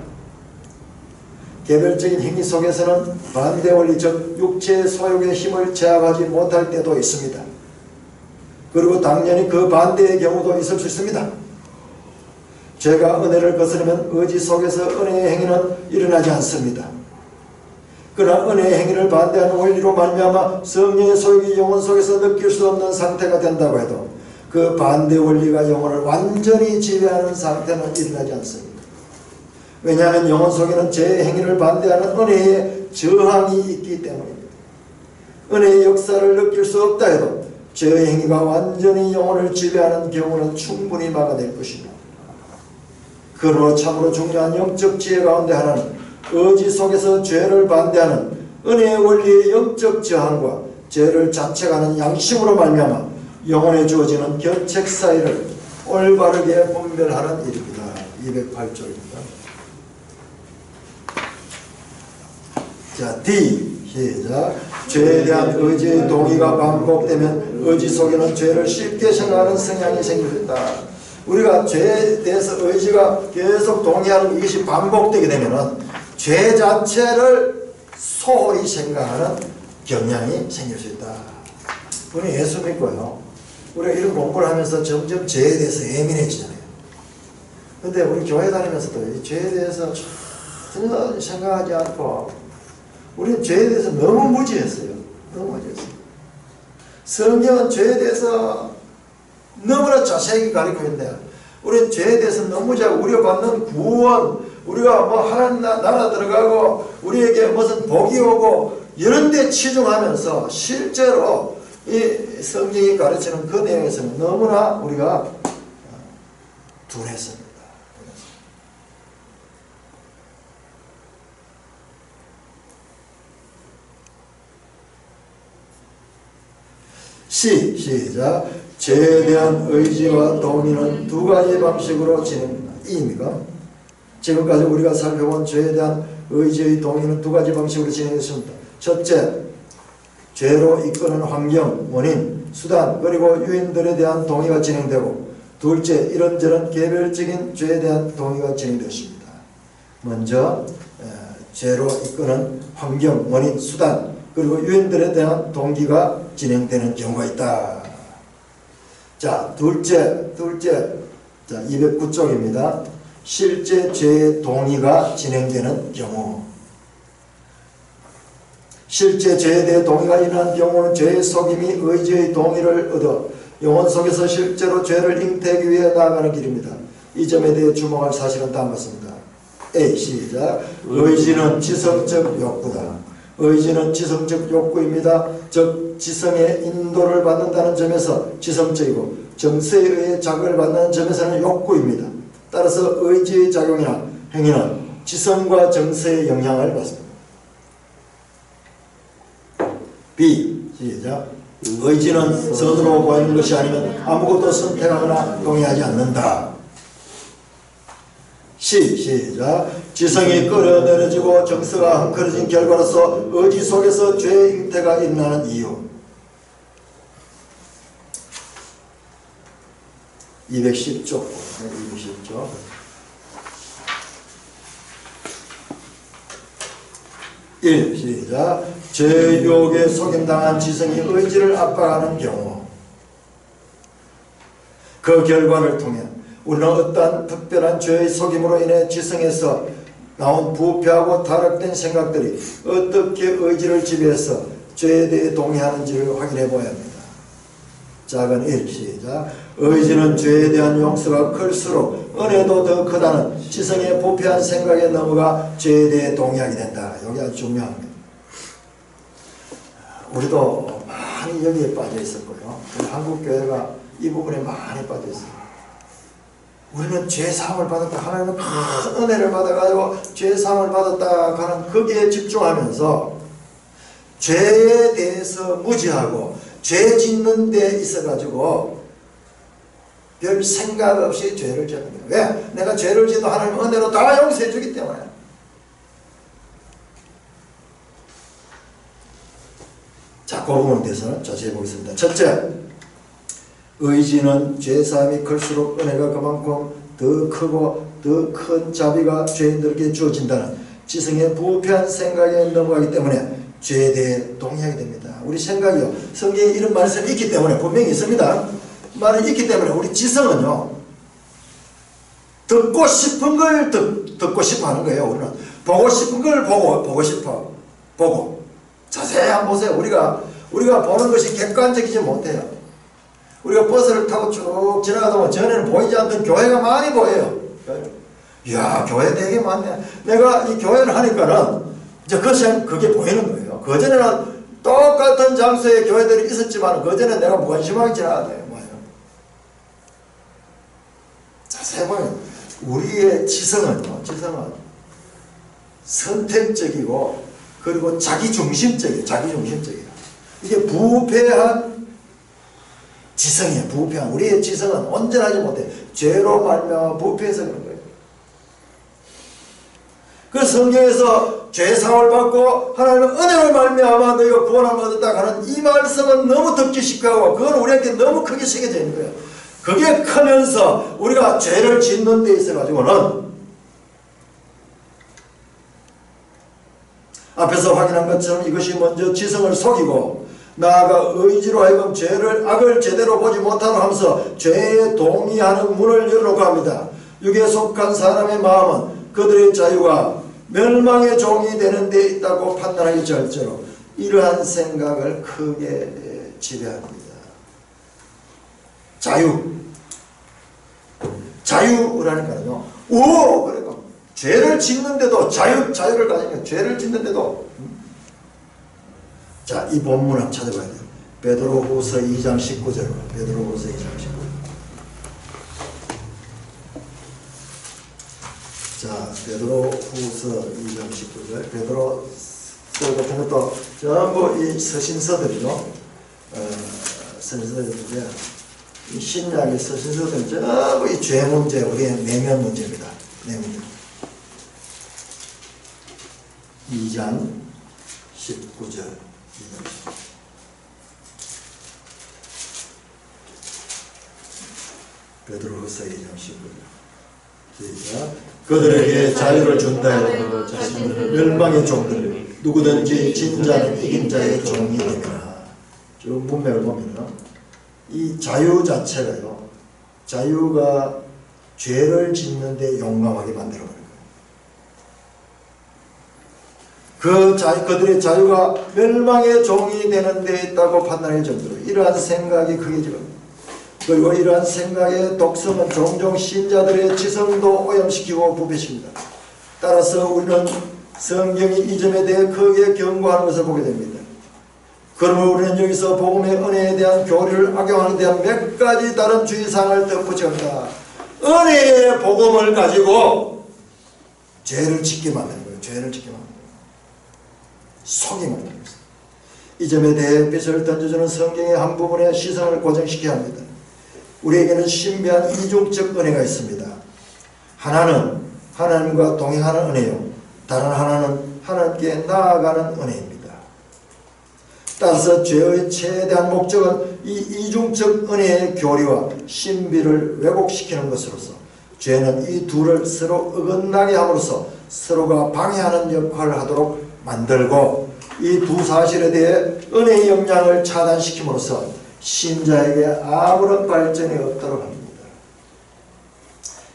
개별적인 행위 속에서는 반대 원리, 즉 육체의 소욕의 힘을 제압하지 못할 때도 있습니다. 그리고 당연히 그 반대의 경우도 있을 수 있습니다. 죄가 은혜를 거스르면 의지 속에서 은혜의 행위는 일어나지 않습니다. 그러나 은혜의 행위를 반대하는 원리로 말미암아 성령의 소욕이 영혼 속에서 느낄 수 없는 상태가 된다고 해도 그 반대 원리가 영혼을 완전히 지배하는 상태는 일어나지 않습니다. 왜냐하면 영혼 속에는 죄의 행위를 반대하는 은혜의 저항이 있기 때문입니다. 은혜의 역사를 느낄 수 없다 해도 죄의 행위가 완전히 영혼을 지배하는 경우는 충분히 막아낼 것입니다. 그러므로 참으로 중요한 영적 지혜 가운데 하나는 의지 속에서 죄를 반대하는 은혜의 원리의 영적 저항과 죄를 자책하는 양심으로 말미암아 영혼에 주어지는 견책 사이를 올바르게 분별하는 일입니다. 208조입니다. 자, D. 시작. 죄에 대한 의지의 동의가 반복되면 의지 속에는 죄를 쉽게 생각하는 성향이 생깁니다. 우리가 죄에 대해서 의지가 계속 동의하는 이것이 반복되게 되면 죄 자체를 소홀히 생각하는 경향이 생길 수 있다. 우리 예수 믿고요, 우리가 이런 공부를 하면서 점점 죄에 대해서 예민해지잖아요. 근데 우리 교회 다니면서도 이 죄에 대해서 전혀 생각하지 않고 우리는 죄에 대해서 너무 무지했어요. 너무 무지했어요. 성경은 죄에 대해서 너무나 자세히 가르치고 있는데 우리는 죄에 대해서 너무 잘 우려받는 구원, 우리가 뭐 하나님 나라 들어가고 우리에게 무슨 복이 오고 이런 데 치중하면서 실제로 이 성경이 가르치는 그 내용에서는 너무나 우리가 둔했습니다. 시작. 죄에 대한 의지와 동의는 두 가지 방식으로 진행된다. 이입니까? 지금까지 우리가 살펴본 죄에 대한 의지의 동의는 두 가지 방식으로 진행됐습니다. 첫째, 죄로 이끄는 환경, 원인, 수단, 그리고 유인들에 대한 동의가 진행되고, 둘째, 이런저런 개별적인 죄에 대한 동의가 진행됐습니다. 먼저 죄로 이끄는 환경, 원인, 수단, 그리고 유인들에 대한 동기가 진행되는 경우가 있다. 자, 둘째, 자, 209쪽입니다. 실제 죄의 동의가 진행되는 경우. 실제 죄에 대해 동의가 일어난 경우는 죄의 속임이 의지의 동의를 얻어 영혼 속에서 실제로 죄를 잉태하기 위해 나아가는 길입니다. 이 점에 대해 주목할 사실은 다음과 같습니다. A. 시작. 의지는 지성적 욕구다. 의지는 지성적 욕구입니다. 즉 지성의 인도를 받는다는 점에서 지성적이고 정서에 의해 자극을 받는 점에서는 욕구입니다. 따라서 의지의 작용이나 행위는 지성과 정서의 영향을 받습니다. B. 시작. 의지는 선으로 보이는 것이 아니면 아무것도 선택하거나 동의하지 않는다. C. 시작. 지성이 끌어내려지고 정서가 헝클어진 결과로서 의지 속에서 죄의 잉태가 일어나는 이유. 210쪽 210쪽. 시작. 죄의 유혹에 속임당한 지성이 의지를 압박하는 경우, 그 결과를 통해 우리는 어떠한 특별한 죄의 속임으로 인해 지성에서 나온 부패하고 타락된 생각들이 어떻게 의지를 지배해서 죄에 대해 동의하는지를 확인해 보아야 합니다. 작은 1. 시작. 의지는 죄에 대한 용서가 클수록 은혜도 더 크다는 지성의 부패한 생각에 넘어가 죄에 대해 동의하게 된다. 여기 아주 중요합니다. 우리도 많이 여기에 빠져 있었고요. 한국교회가 이 부분에 많이 빠져 있어요. 우리는 죄사함을 받았다. 하나님은 큰 은혜를 받아가지고 죄사함을 받았다 하는 거기에 집중하면서 죄에 대해서 무지하고 죄 짓는 데 있어가지고 별 생각 없이 죄를 짓는 거예요. 왜? 내가 죄를 지도 하나님 은혜로 다 용서해 주기 때문에. 자, 그 부분에 대해서는 자세히 보겠습니다. 첫째, 의지는 죄사함이 클수록 은혜가 그만큼 더 크고 더 큰 자비가 죄인들에게 주어진다는 지성의 부패한 생각에 넘어가기 때문에 죄에 대해 동의하게 됩니다. 우리 생각이요, 성경에 이런 말씀이 있기 때문에 분명히 있습니다. 말이 있기 때문에 우리 지성은요, 듣고 싶은 걸 듣고 싶어 하는 거예요. 우리는 보고 싶은 걸 보고 싶어. 보고 자세히 한번 보세요. 우리가 보는 것이 객관적이지 못해요. 우리가 버스를 타고 쭉 지나가다 보면 전에는 보이지 않던 교회가 많이 보여요. 이야, 교회 되게 많네. 내가 이 교회를 하니까는 이제 그게 보이는 거예요. 그전에는 똑같은 장소에 교회들이 있었지만 그전에는 내가 무관심하게 지나가요. 자세히 보면 우리의 지성은 선택적이고 그리고 자기중심적이에요. 이게 부패한 지성이에요. 부패한 우리의 지성은 온전하지 못해. 죄로 말미암아 부패해서 그런 거예요. 그 성경에서 죄사함을 받고 하나님은 은혜로 말미암아 너희가 구원함을 얻었다 하는 이 말씀은 너무 듣기 쉽고 그건 우리한테 너무 크게 새겨져 있는 거예요. 그게 크면서 우리가 죄를 짓는 데 있어가지고는 앞에서 확인한 것처럼 이것이 먼저 지성을 속이고 나아가 의지로 하여금 악을 제대로 보지 못하도록 하면서 죄에 동의하는 문을 열어놓고 합니다. 육에 속한 사람의 마음은 그들의 자유가 멸망의 종이 되는 데 있다고 판단하기 절대로 이러한 생각을 크게 지배합니다. 자유라니까요. 그러니까 죄를 짓는데도 자유를 가지면 죄를 짓는데도 자, 이 본문을 찾아봐야 돼요. 베드로후서 2장 19절. 베드로후서 2장 19절. 자, 베드로후서 2장 19절. 베드로서 같은 것도 전부 이 서신서들이요. 서신서들인데 이 신약의 서신서들은 전부 이 죄 문제, 우리의 내면 문제입니다. 내면. 2장 19절. 베드로후서 2장 19절. 시작. 그들에게 자유를 준다 해도 자신들은 멸망의 종들 누구든지 진자는 이긴 자의 종이 되리라. 쭉 문맥을 보면 이 자유 자체가요, 자유가 죄를 짓는데 용감하게 만들어버려요. 그들의 자유가 멸망의 종이 되는 데 있다고 판단할 정도로 이러한 생각이 크게 지금, 그리고 이러한 생각의 독성은 종종 신자들의 지성도 오염시키고 부패시킵니다. 따라서 우리는 성경이 이 점에 대해 크게 경고하는 것을 보게 됩니다. 그러면 우리는 여기서 복음의 은혜에 대한 교리를 악용하는 데 대한 몇 가지 다른 주의사항을 덧붙여갑니다. 은혜의 복음을 가지고 죄를 짓게 만드는 거예요. 죄를 짓게 만드는 거예요. 속이만 하는 거예요. 이 점에 대해 빛을 던져주는 성경의 한 부분에 시선을 고정시켜야 합니다. 우리에게는 신비한 이중적 은혜가 있습니다. 하나는 하나님과 동행하는 은혜요, 다른 하나는 하나님께 나아가는 은혜입니다. 따라서 죄의 최대한 목적은 이 이중적 은혜의 교리와 신비를 왜곡시키는 것으로서 죄는 이 둘을 서로 어긋나게 함으로써 서로가 방해하는 역할을 하도록 만들고, 이 두 사실에 대해 은혜의 영향을 차단시킴으로써 신자에게 아무런 발전이 없도록 합니다.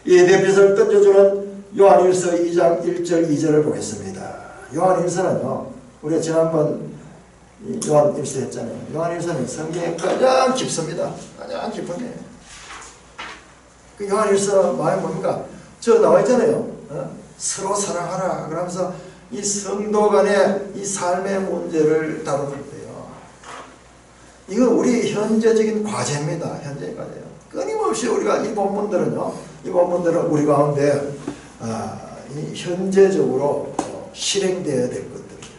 이에 대해 빛을 던져주는 요한일서 2장 1절 2절을 보겠습니다. 요한일서는요, 우리가 지난번 요한일서 했잖아요. 요한일서는 성경에 가장 깊습니다. 가장 깊은 게. 그 요한일서 마음이 뭡니까? 저 나와 있잖아요. 서로 사랑하라. 그러면서 이 성도 간의 이 삶의 문제를 다루는 거예요. 이건 우리 현재적인 과제입니다. 현재의 과제예요. 끊임없이 우리가 이 본문들은 우리 가운데 이 현재적으로 실행되어야 될 것들이에요.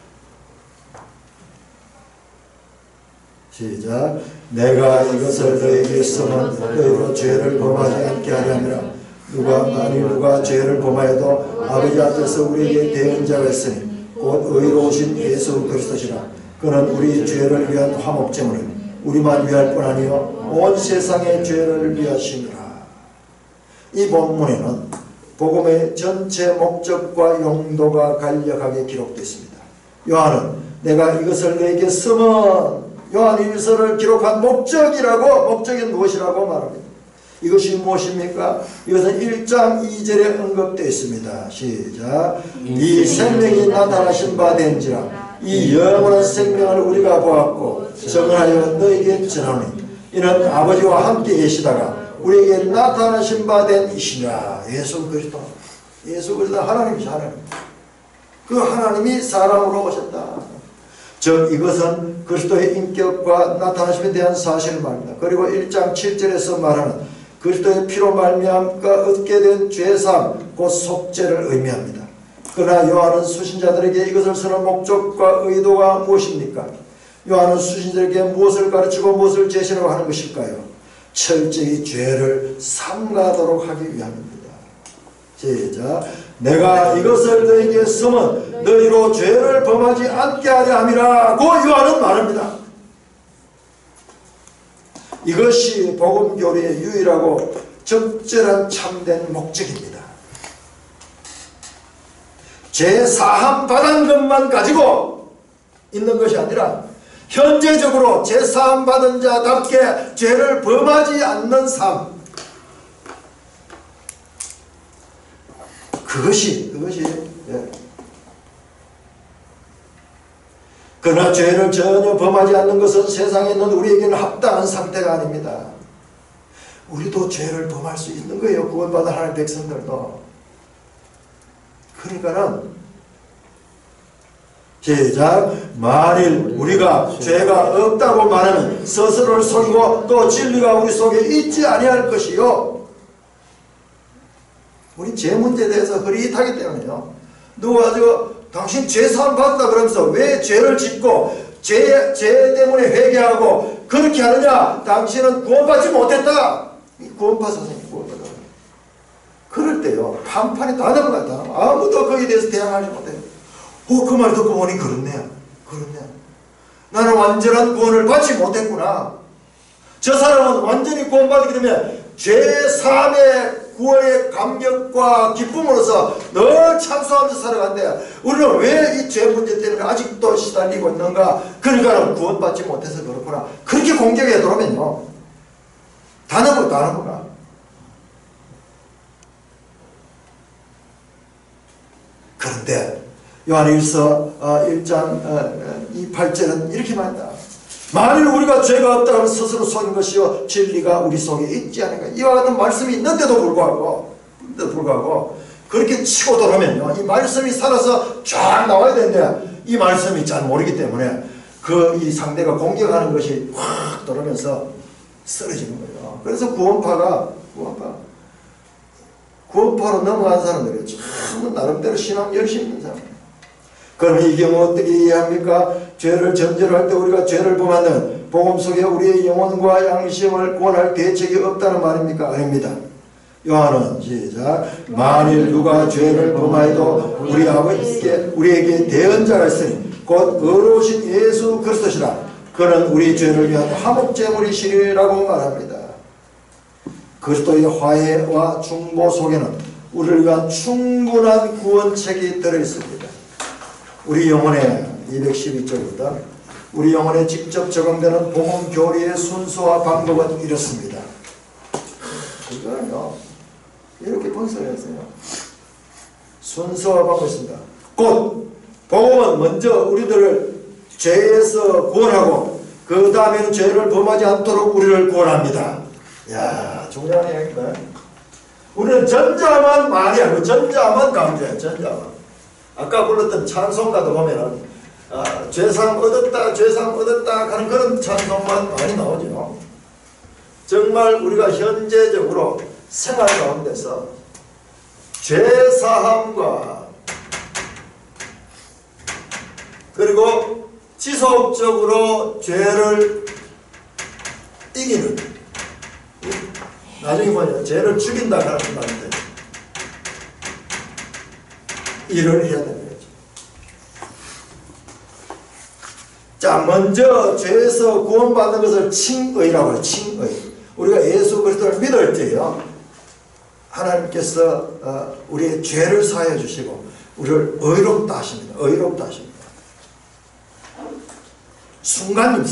시작. 내가 이것을 너에게 쓰면 너희로 죄를 범하지 않게 하려 함이라. 누가 죄를 범하여도 아버지 앞에서 우리에게 대언자가 있으니 곧 의로우신 예수 그리스도시라. 그는 우리 죄를 위한 화목제물을 우리만 위할 뿐 아니요 온 세상의 죄를 위하시니라. 이 본문에는 복음의 전체 목적과 용도가 간략하게 기록되어 있습니다. 요한은 내가 이것을 너에게 쓰면 요한일서를 기록한 목적이 무엇이라고 말합니다. 이것이 무엇입니까? 이것은 1장 2절에 언급되어 있습니다. 시작. 이 생명이 나타나신 바 된지라. 이 영원한 생명을 우리가 보았고 증언하여 너에게 전하노니 이는 아버지와 함께 계시다가 우리에게 나타나신 바 된 이시라. 예수 그리스도 하나님이시. 하나님. 그 하나님이 사람으로 오셨다. 즉 이것은 그리스도의 인격과 나타나심에 대한 사실을 말합니다. 그리고 1장 7절에서 말하는 그리스도의 피로 말미암아 얻게 된 죄사함, 곧 속죄를 의미합니다. 그러나 요한은 수신자들에게 이것을 쓰는 목적과 의도가 무엇입니까? 요한은 수신자들에게 무엇을 가르치고 무엇을 제시하려고 하는 것일까요? 철저히 죄를 삼가도록 하기 위함입니다. 시작. 내가 이것을 너에게 쓰면 너희로 죄를 범하지 않게 하려 함이라고 요한은 말합니다. 이것이 복음교리의 유일하고 적절한 참된 목적입니다. 죄 사함 받은 것만 가지고 있는 것이 아니라 현재적으로 죄 사함 받은 자답게 죄를 범하지 않는 삶, 그것이 그러나 죄를 전혀 범하지 않는 것은 세상에 있는 우리에게는 합당한 상태가 아닙니다. 우리도 죄를 범할 수 있는 거예요. 구원받은 하나님의 백성들도. 그러니까는 시작. 만일 우리가 죄가 없다고 말하면 스스로를 속이고 또 진리가 우리 속에 있지 아니할 것이요 우리 죄 문제에 대해서 흐릿하기 때문에요. 누가 당신 죄 사함 받았다 그러면서 왜 죄를 짓고 죄 때문에 회개하고 그렇게 하느냐? 당신은 구원받지 못했다. 구원파 선생님 구원받아. 그럴 때요, 판판이 다 넘어갔다. 아무도 거기에 대해서 대항하지 못해요. 그 말 듣고 보니 그렇네. 나는 완전한 구원을 받지 못했구나. 저 사람은 완전히 구원받기 때문에 죄사함의 구원의 감격과 기쁨으로서 늘 찬송하면서 살아간대. 우리는 왜 이 죄 문제 때문에 아직도 시달리고 있는가? 그러니까 구원받지 못해서 그렇구나. 그렇게 공격해 들어오면요, 다 넘어가. 그런데 요한일서 1장 28절은 이렇게 말한다. 만일 우리가 죄가 없다 하면 스스로 속인 것이요 진리가 우리 속에 있지 않을까. 이와 같은 말씀이 있는데도 불구하고 그렇게 치고 들어오면요, 이 말씀이 살아서 쫙 나와야 되는데 이 말씀이 잘 모르기 때문에 이 상대가 공격하는 것이 확 들어오면서 쓰러지는 거예요. 그래서 구원파로 넘어간 사람들이 참 나름대로 신앙 열심히 있는 사람. 그럼 이 경우 어떻게 이해합니까? 죄를 전제할 때 우리가 죄를 범하는 복음 속에 우리의 영혼과 양심을 구원할 대책이 없다는 말입니까? 아닙니다. 요한은 시작. 만일 누가 죄를 범하여도 우리 아버지께 우리에게 대언자가 있으니 곧 의로우신 예수 그리스도시라. 그는 우리 죄를 위한 화목제물이시리라고 말합니다. 그리스도의 화해와 중보 속에는 우리를 위한 충분한 구원책이 들어있습니다. 우리 영혼에 212쪽입니다. 우리 영혼에 직접 적용되는 복음 교리의 순서와 방법은 이렇습니다. 그거는요, 이렇게 분석했어요. 순서와 방법이 있습니다. 곧 복음은 먼저 우리들을 죄에서 구원하고 그 다음에는 죄를 범하지 않도록 우리를 구원합니다. 이야, 중요한 이야기입니다. 우리는 전자만 많이 알고 전자만 강조해요. 전자만. 아까 불렀던 찬송가도 보면은 죄사함 얻었다 하는 그런 찬송만 많이 나오죠. 정말 우리가 현재적으로 생활 가운데서 죄사함과 그리고 지속적으로 죄를 이기는, 나중에 뭐냐, 죄를 죽인다 하는 말인데 일을 해야 되는 거죠. 자, 먼저 죄에서 구원받는 것을 칭의라고 해요. 칭의. 우리가 예수 그리스도를 믿을 때요, 하나님께서 우리의 죄를 사해 주시고 우리를 의롭다 하십니다. 의롭다 하십니다. 순간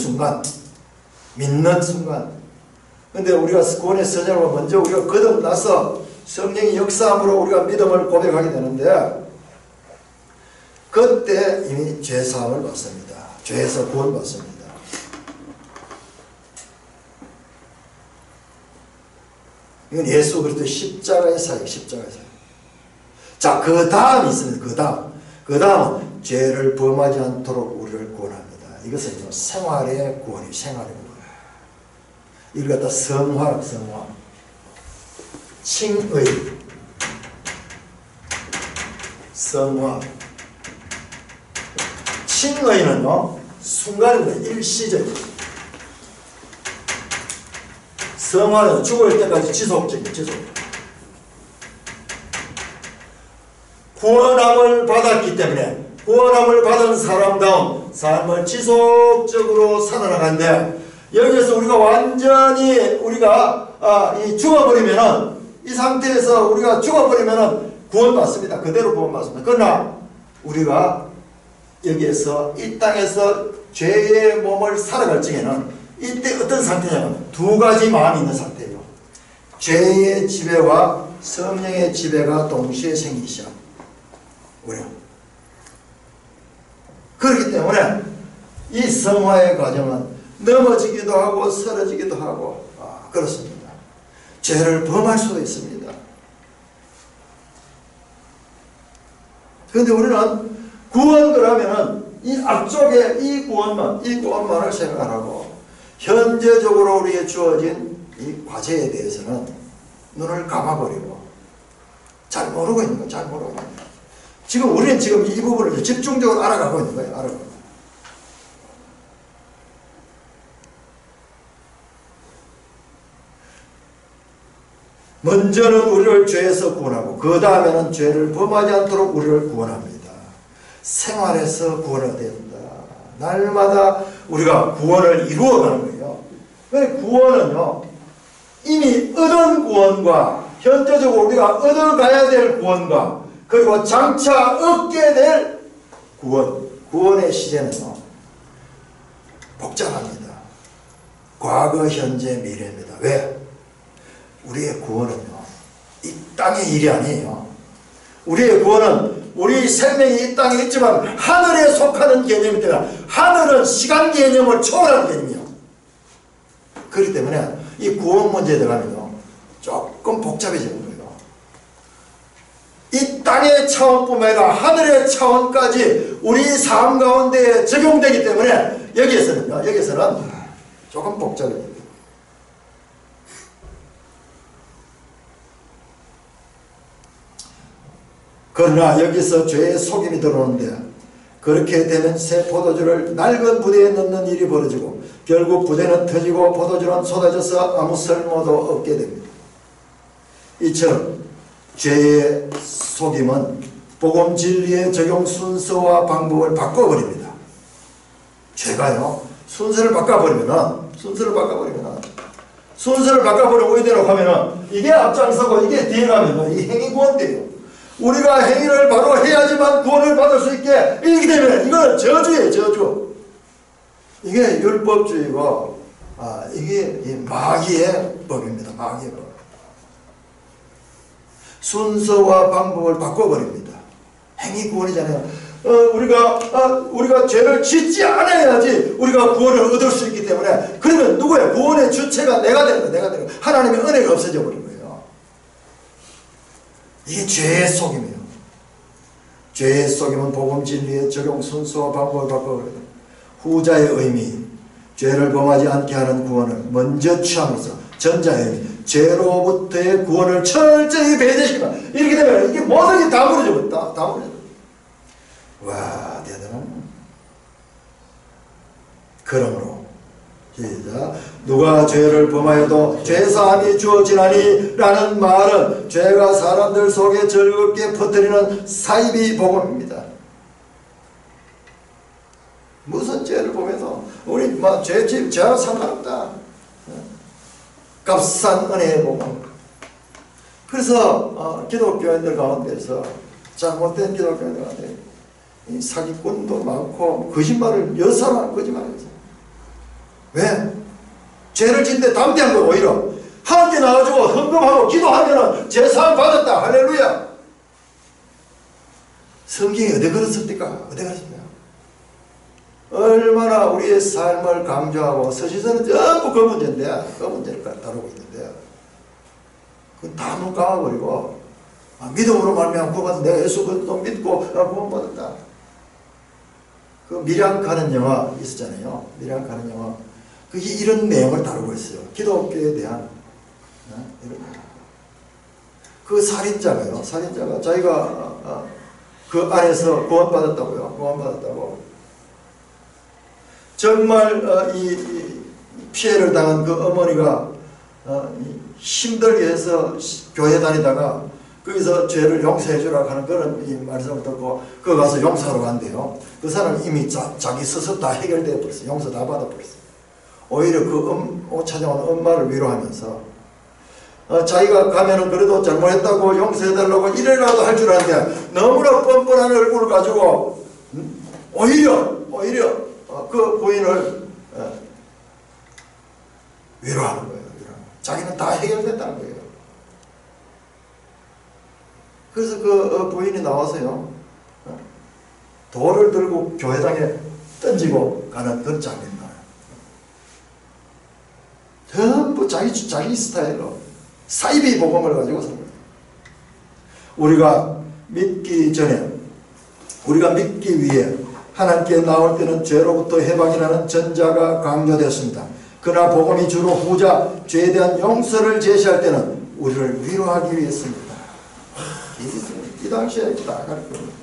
믿는 순간. 근데 우리가 구원의 선언을 먼저 우리가 거듭나서 성령의 역사함으로 우리가 믿음을 고백하게 되는데, 그때 이미 죄사함을 받습니다. 죄에서 구원받습니다. 이건 예수 그리스도의 십자가의 사역, 십자가의 사역. 자, 그 다음이 있습니다. 그 다음은 죄를 범하지 않도록 우리를 구원합니다. 이것은 생활의 구원이에요. 생활의 구원. 이걸 갖다 성화. 칭의, 성화. 칭의는요, 순간입니다. 일시적이에요. 성화는 죽을 때까지 지속적이에요. 구원함을 받았기 때문에 구원함을 받은 사람다운 삶을 지속적으로 살아나가는데, 여기에서 우리가 완전히 죽어버리면은, 이 상태에서 우리가 죽어버리면은 구원받습니다. 그대로 구원받습니다. 그러나 우리가 여기에서 이 땅에서 죄의 몸을 살아갈 적에는 이때 어떤 상태냐면 두 가지 마음이 있는 상태예요. 죄의 지배와 성령의 지배가 동시에 생기시죠. 우리는. 그렇기 때문에 이 성화의 과정은 넘어지기도 하고 쓰러지기도 하고 그렇습니다. 죄를 범할 수도 있습니다. 그런데 우리는 구원을 하면은 이 앞쪽에 이 구원만을 생각하고 현재적으로 우리에게 주어진 이 과제에 대해서는 눈을 감아버리고 잘 모르고 있는 거예요. 잘 모르고 있는 거예요. 지금 우리는 지금 이 부분을 집중적으로 알아가고 있는 거예요. 알아가고. 먼저는 우리를 죄에서 구원하고 그 다음에는 죄를 범하지 않도록 우리를 구원합니다. 생활에서 구원해야 된다. 날마다 우리가 구원을 이루어가는 거예요. 구원은요, 이미 얻은 구원과 현재적으로 우리가 얻어가야 될 구원과 그리고 장차 얻게 될 구원의 시제는요, 복잡합니다. 과거, 현재, 미래입니다. 왜? 우리의 구원은요, 이 땅의 일이 아니에요. 우리의 구원은 우리 생명이 이 땅에 있지만 하늘에 속하는 개념입니다. 하늘은 시간 개념을 초월하는 개념이에요. 그렇기 때문에 이 구원 문제에 들어가면요, 조금 복잡해지는 거예요. 이 땅의 차원뿐만 아니라 하늘의 차원까지 우리 삶 가운데 적용되기 때문에 여기에서는 조금 복잡해요. 그러나 여기서 죄의 속임이 들어오는데 그렇게 되면 새 포도주를 낡은 부대에 넣는 일이 벌어지고 결국 부대는 터지고 포도주는 쏟아져서 아무 쓸모도 없게 됩니다. 이처럼 죄의 속임은 복음 진리의 적용 순서와 방법을 바꿔버립니다. 죄가요, 순서를 바꿔버리면 어디 되라고 하면은 이게 앞장서고 이게 뒤에 가면은 이 행위 구원돼요. 우리가 행위를 바로 해야지만 구원을 받을 수 있게, 이기 때문에 이건 저주예요, 저주. 이게 율법주의고, 이게 마귀의 법입니다, 마귀의 법. 순서와 방법을 바꿔버립니다. 행위 구원이잖아요. 우리가 죄를 짓지 않아야지 우리가 구원을 얻을 수 있기 때문에, 그러면 누구예요? 구원의 주체가 내가 되는 거예요. 하나님의 은혜가 없어져 버린 거예요. 이게 죄의 속임이에요. 죄의 속임은 복음 진리의 적용 순서와 방법을 바꿔버립니다. 후자의 의미, 죄를 범하지 않게 하는 구원을 먼저 취함으로써 전자의 의미, 죄로부터의 구원을 철저히 배제시키다. 이렇게 되면 이게 모든 게 다 무너져 버린다. 다 무너져. 와, 대단하네. 그러므로 시작. 누가 죄를 범하여도 죄사함이 주어지나니 라는 말은 죄가 사람들 속에 즐겁게 퍼뜨리는 사이비 복음입니다. 무슨 죄를 범해도 우리 죄와 상관없다. 값싼 은혜의 복음. 그래서 기독교인들 가운데서, 잘못된 기독교인들 가운데 이 사기꾼도 많고 거짓말을 여사로 거짓말했어요. 왜? 죄를 짓는데 담대한 거. 오히려 하나님께 나와주고 헌금하고 기도하면 죄사함 받았다. 할렐루야. 성경이 어디 그렇습니까? 어디 그렇습니까? 얼마나 우리의 삶을 강조하고 서시서는 전부 그 문제인데, 그 문제를 다루고 있는데 그건 다 눈 감아버리고 믿음으로 말미암아 구원받은, 내가 예수 그리스도 믿고 구원받았다. 그 미량 가는 영화 있었잖아요. 미량 가는 영화. 그게 이런 내용을 다루고 있어요. 기독교에 대한 그 살인자가요. 살인자가 자기가 그 안에서 구원받았다고요. 구원받았다고. 정말 이 피해를 당한 그 어머니가 힘들게 해서 교회 다니다가 거기서 죄를 용서해 주라고 하는 그런 이 말씀을 듣고 그 가서 용서하러 간대요. 그 사람은 이미 자기 스스로 다 해결되어 버렸어요. 용서 다 받아버렸어요. 오히려 그 찾아오는 엄마를 위로하면서 자기가 가면은 그래도 잘못했다고 용서해달라고 이래라도 할 줄 아는데 너무나 뻔뻔한 얼굴을 가지고 오히려 그 부인을 위로하는 거예요. 자기는 다 해결됐다는 거예요. 그래서 그 부인이 나와서요, 돌을 들고 교회당에 던지고 가는 그런 장면이 나와요. 전부 자기 스타일로 사이비 복음을 가지고 삽니다. 우리가 믿기 위해 하나님께 나올 때는 죄로부터 해방이라는 전자가 강조되었습니다. 그러나 복음이 주로 후자, 죄에 대한 용서를 제시할 때는 우리를 위로하기 위해서입니다. 이 당시에 다 가르쳐요.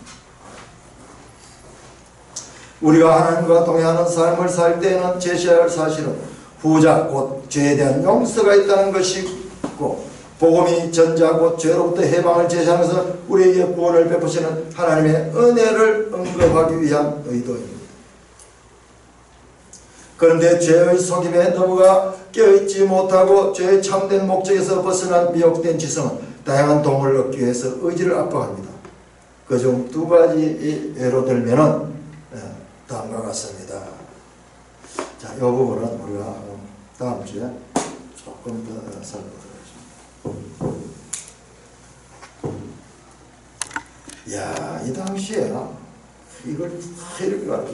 우리가 하나님과 동행하는 삶을 살 때에는 제시해야 할 사실은 후자 곧 죄에 대한 용서가 있다는 것이고, 복음이 전자 곧 죄로부터 해방을 제시하면서 우리에게 구원을 베푸시는 하나님의 은혜를 언급하기 위한 의도입니다. 그런데 죄의 속임에 넘어가 깨어있지 못하고 죄의 참된 목적에서 벗어난 미혹된 지성은 다양한 도움을 얻기 위해서 의지를 압박합니다. 그중 두 가지 예로 들면은 다음과 같습니다. 자, 이 부분은 우리가 다음 주에 조금 더 살펴보도록 하겠습니다. 야, 이 당시에 이걸 이렇게 가르쳐.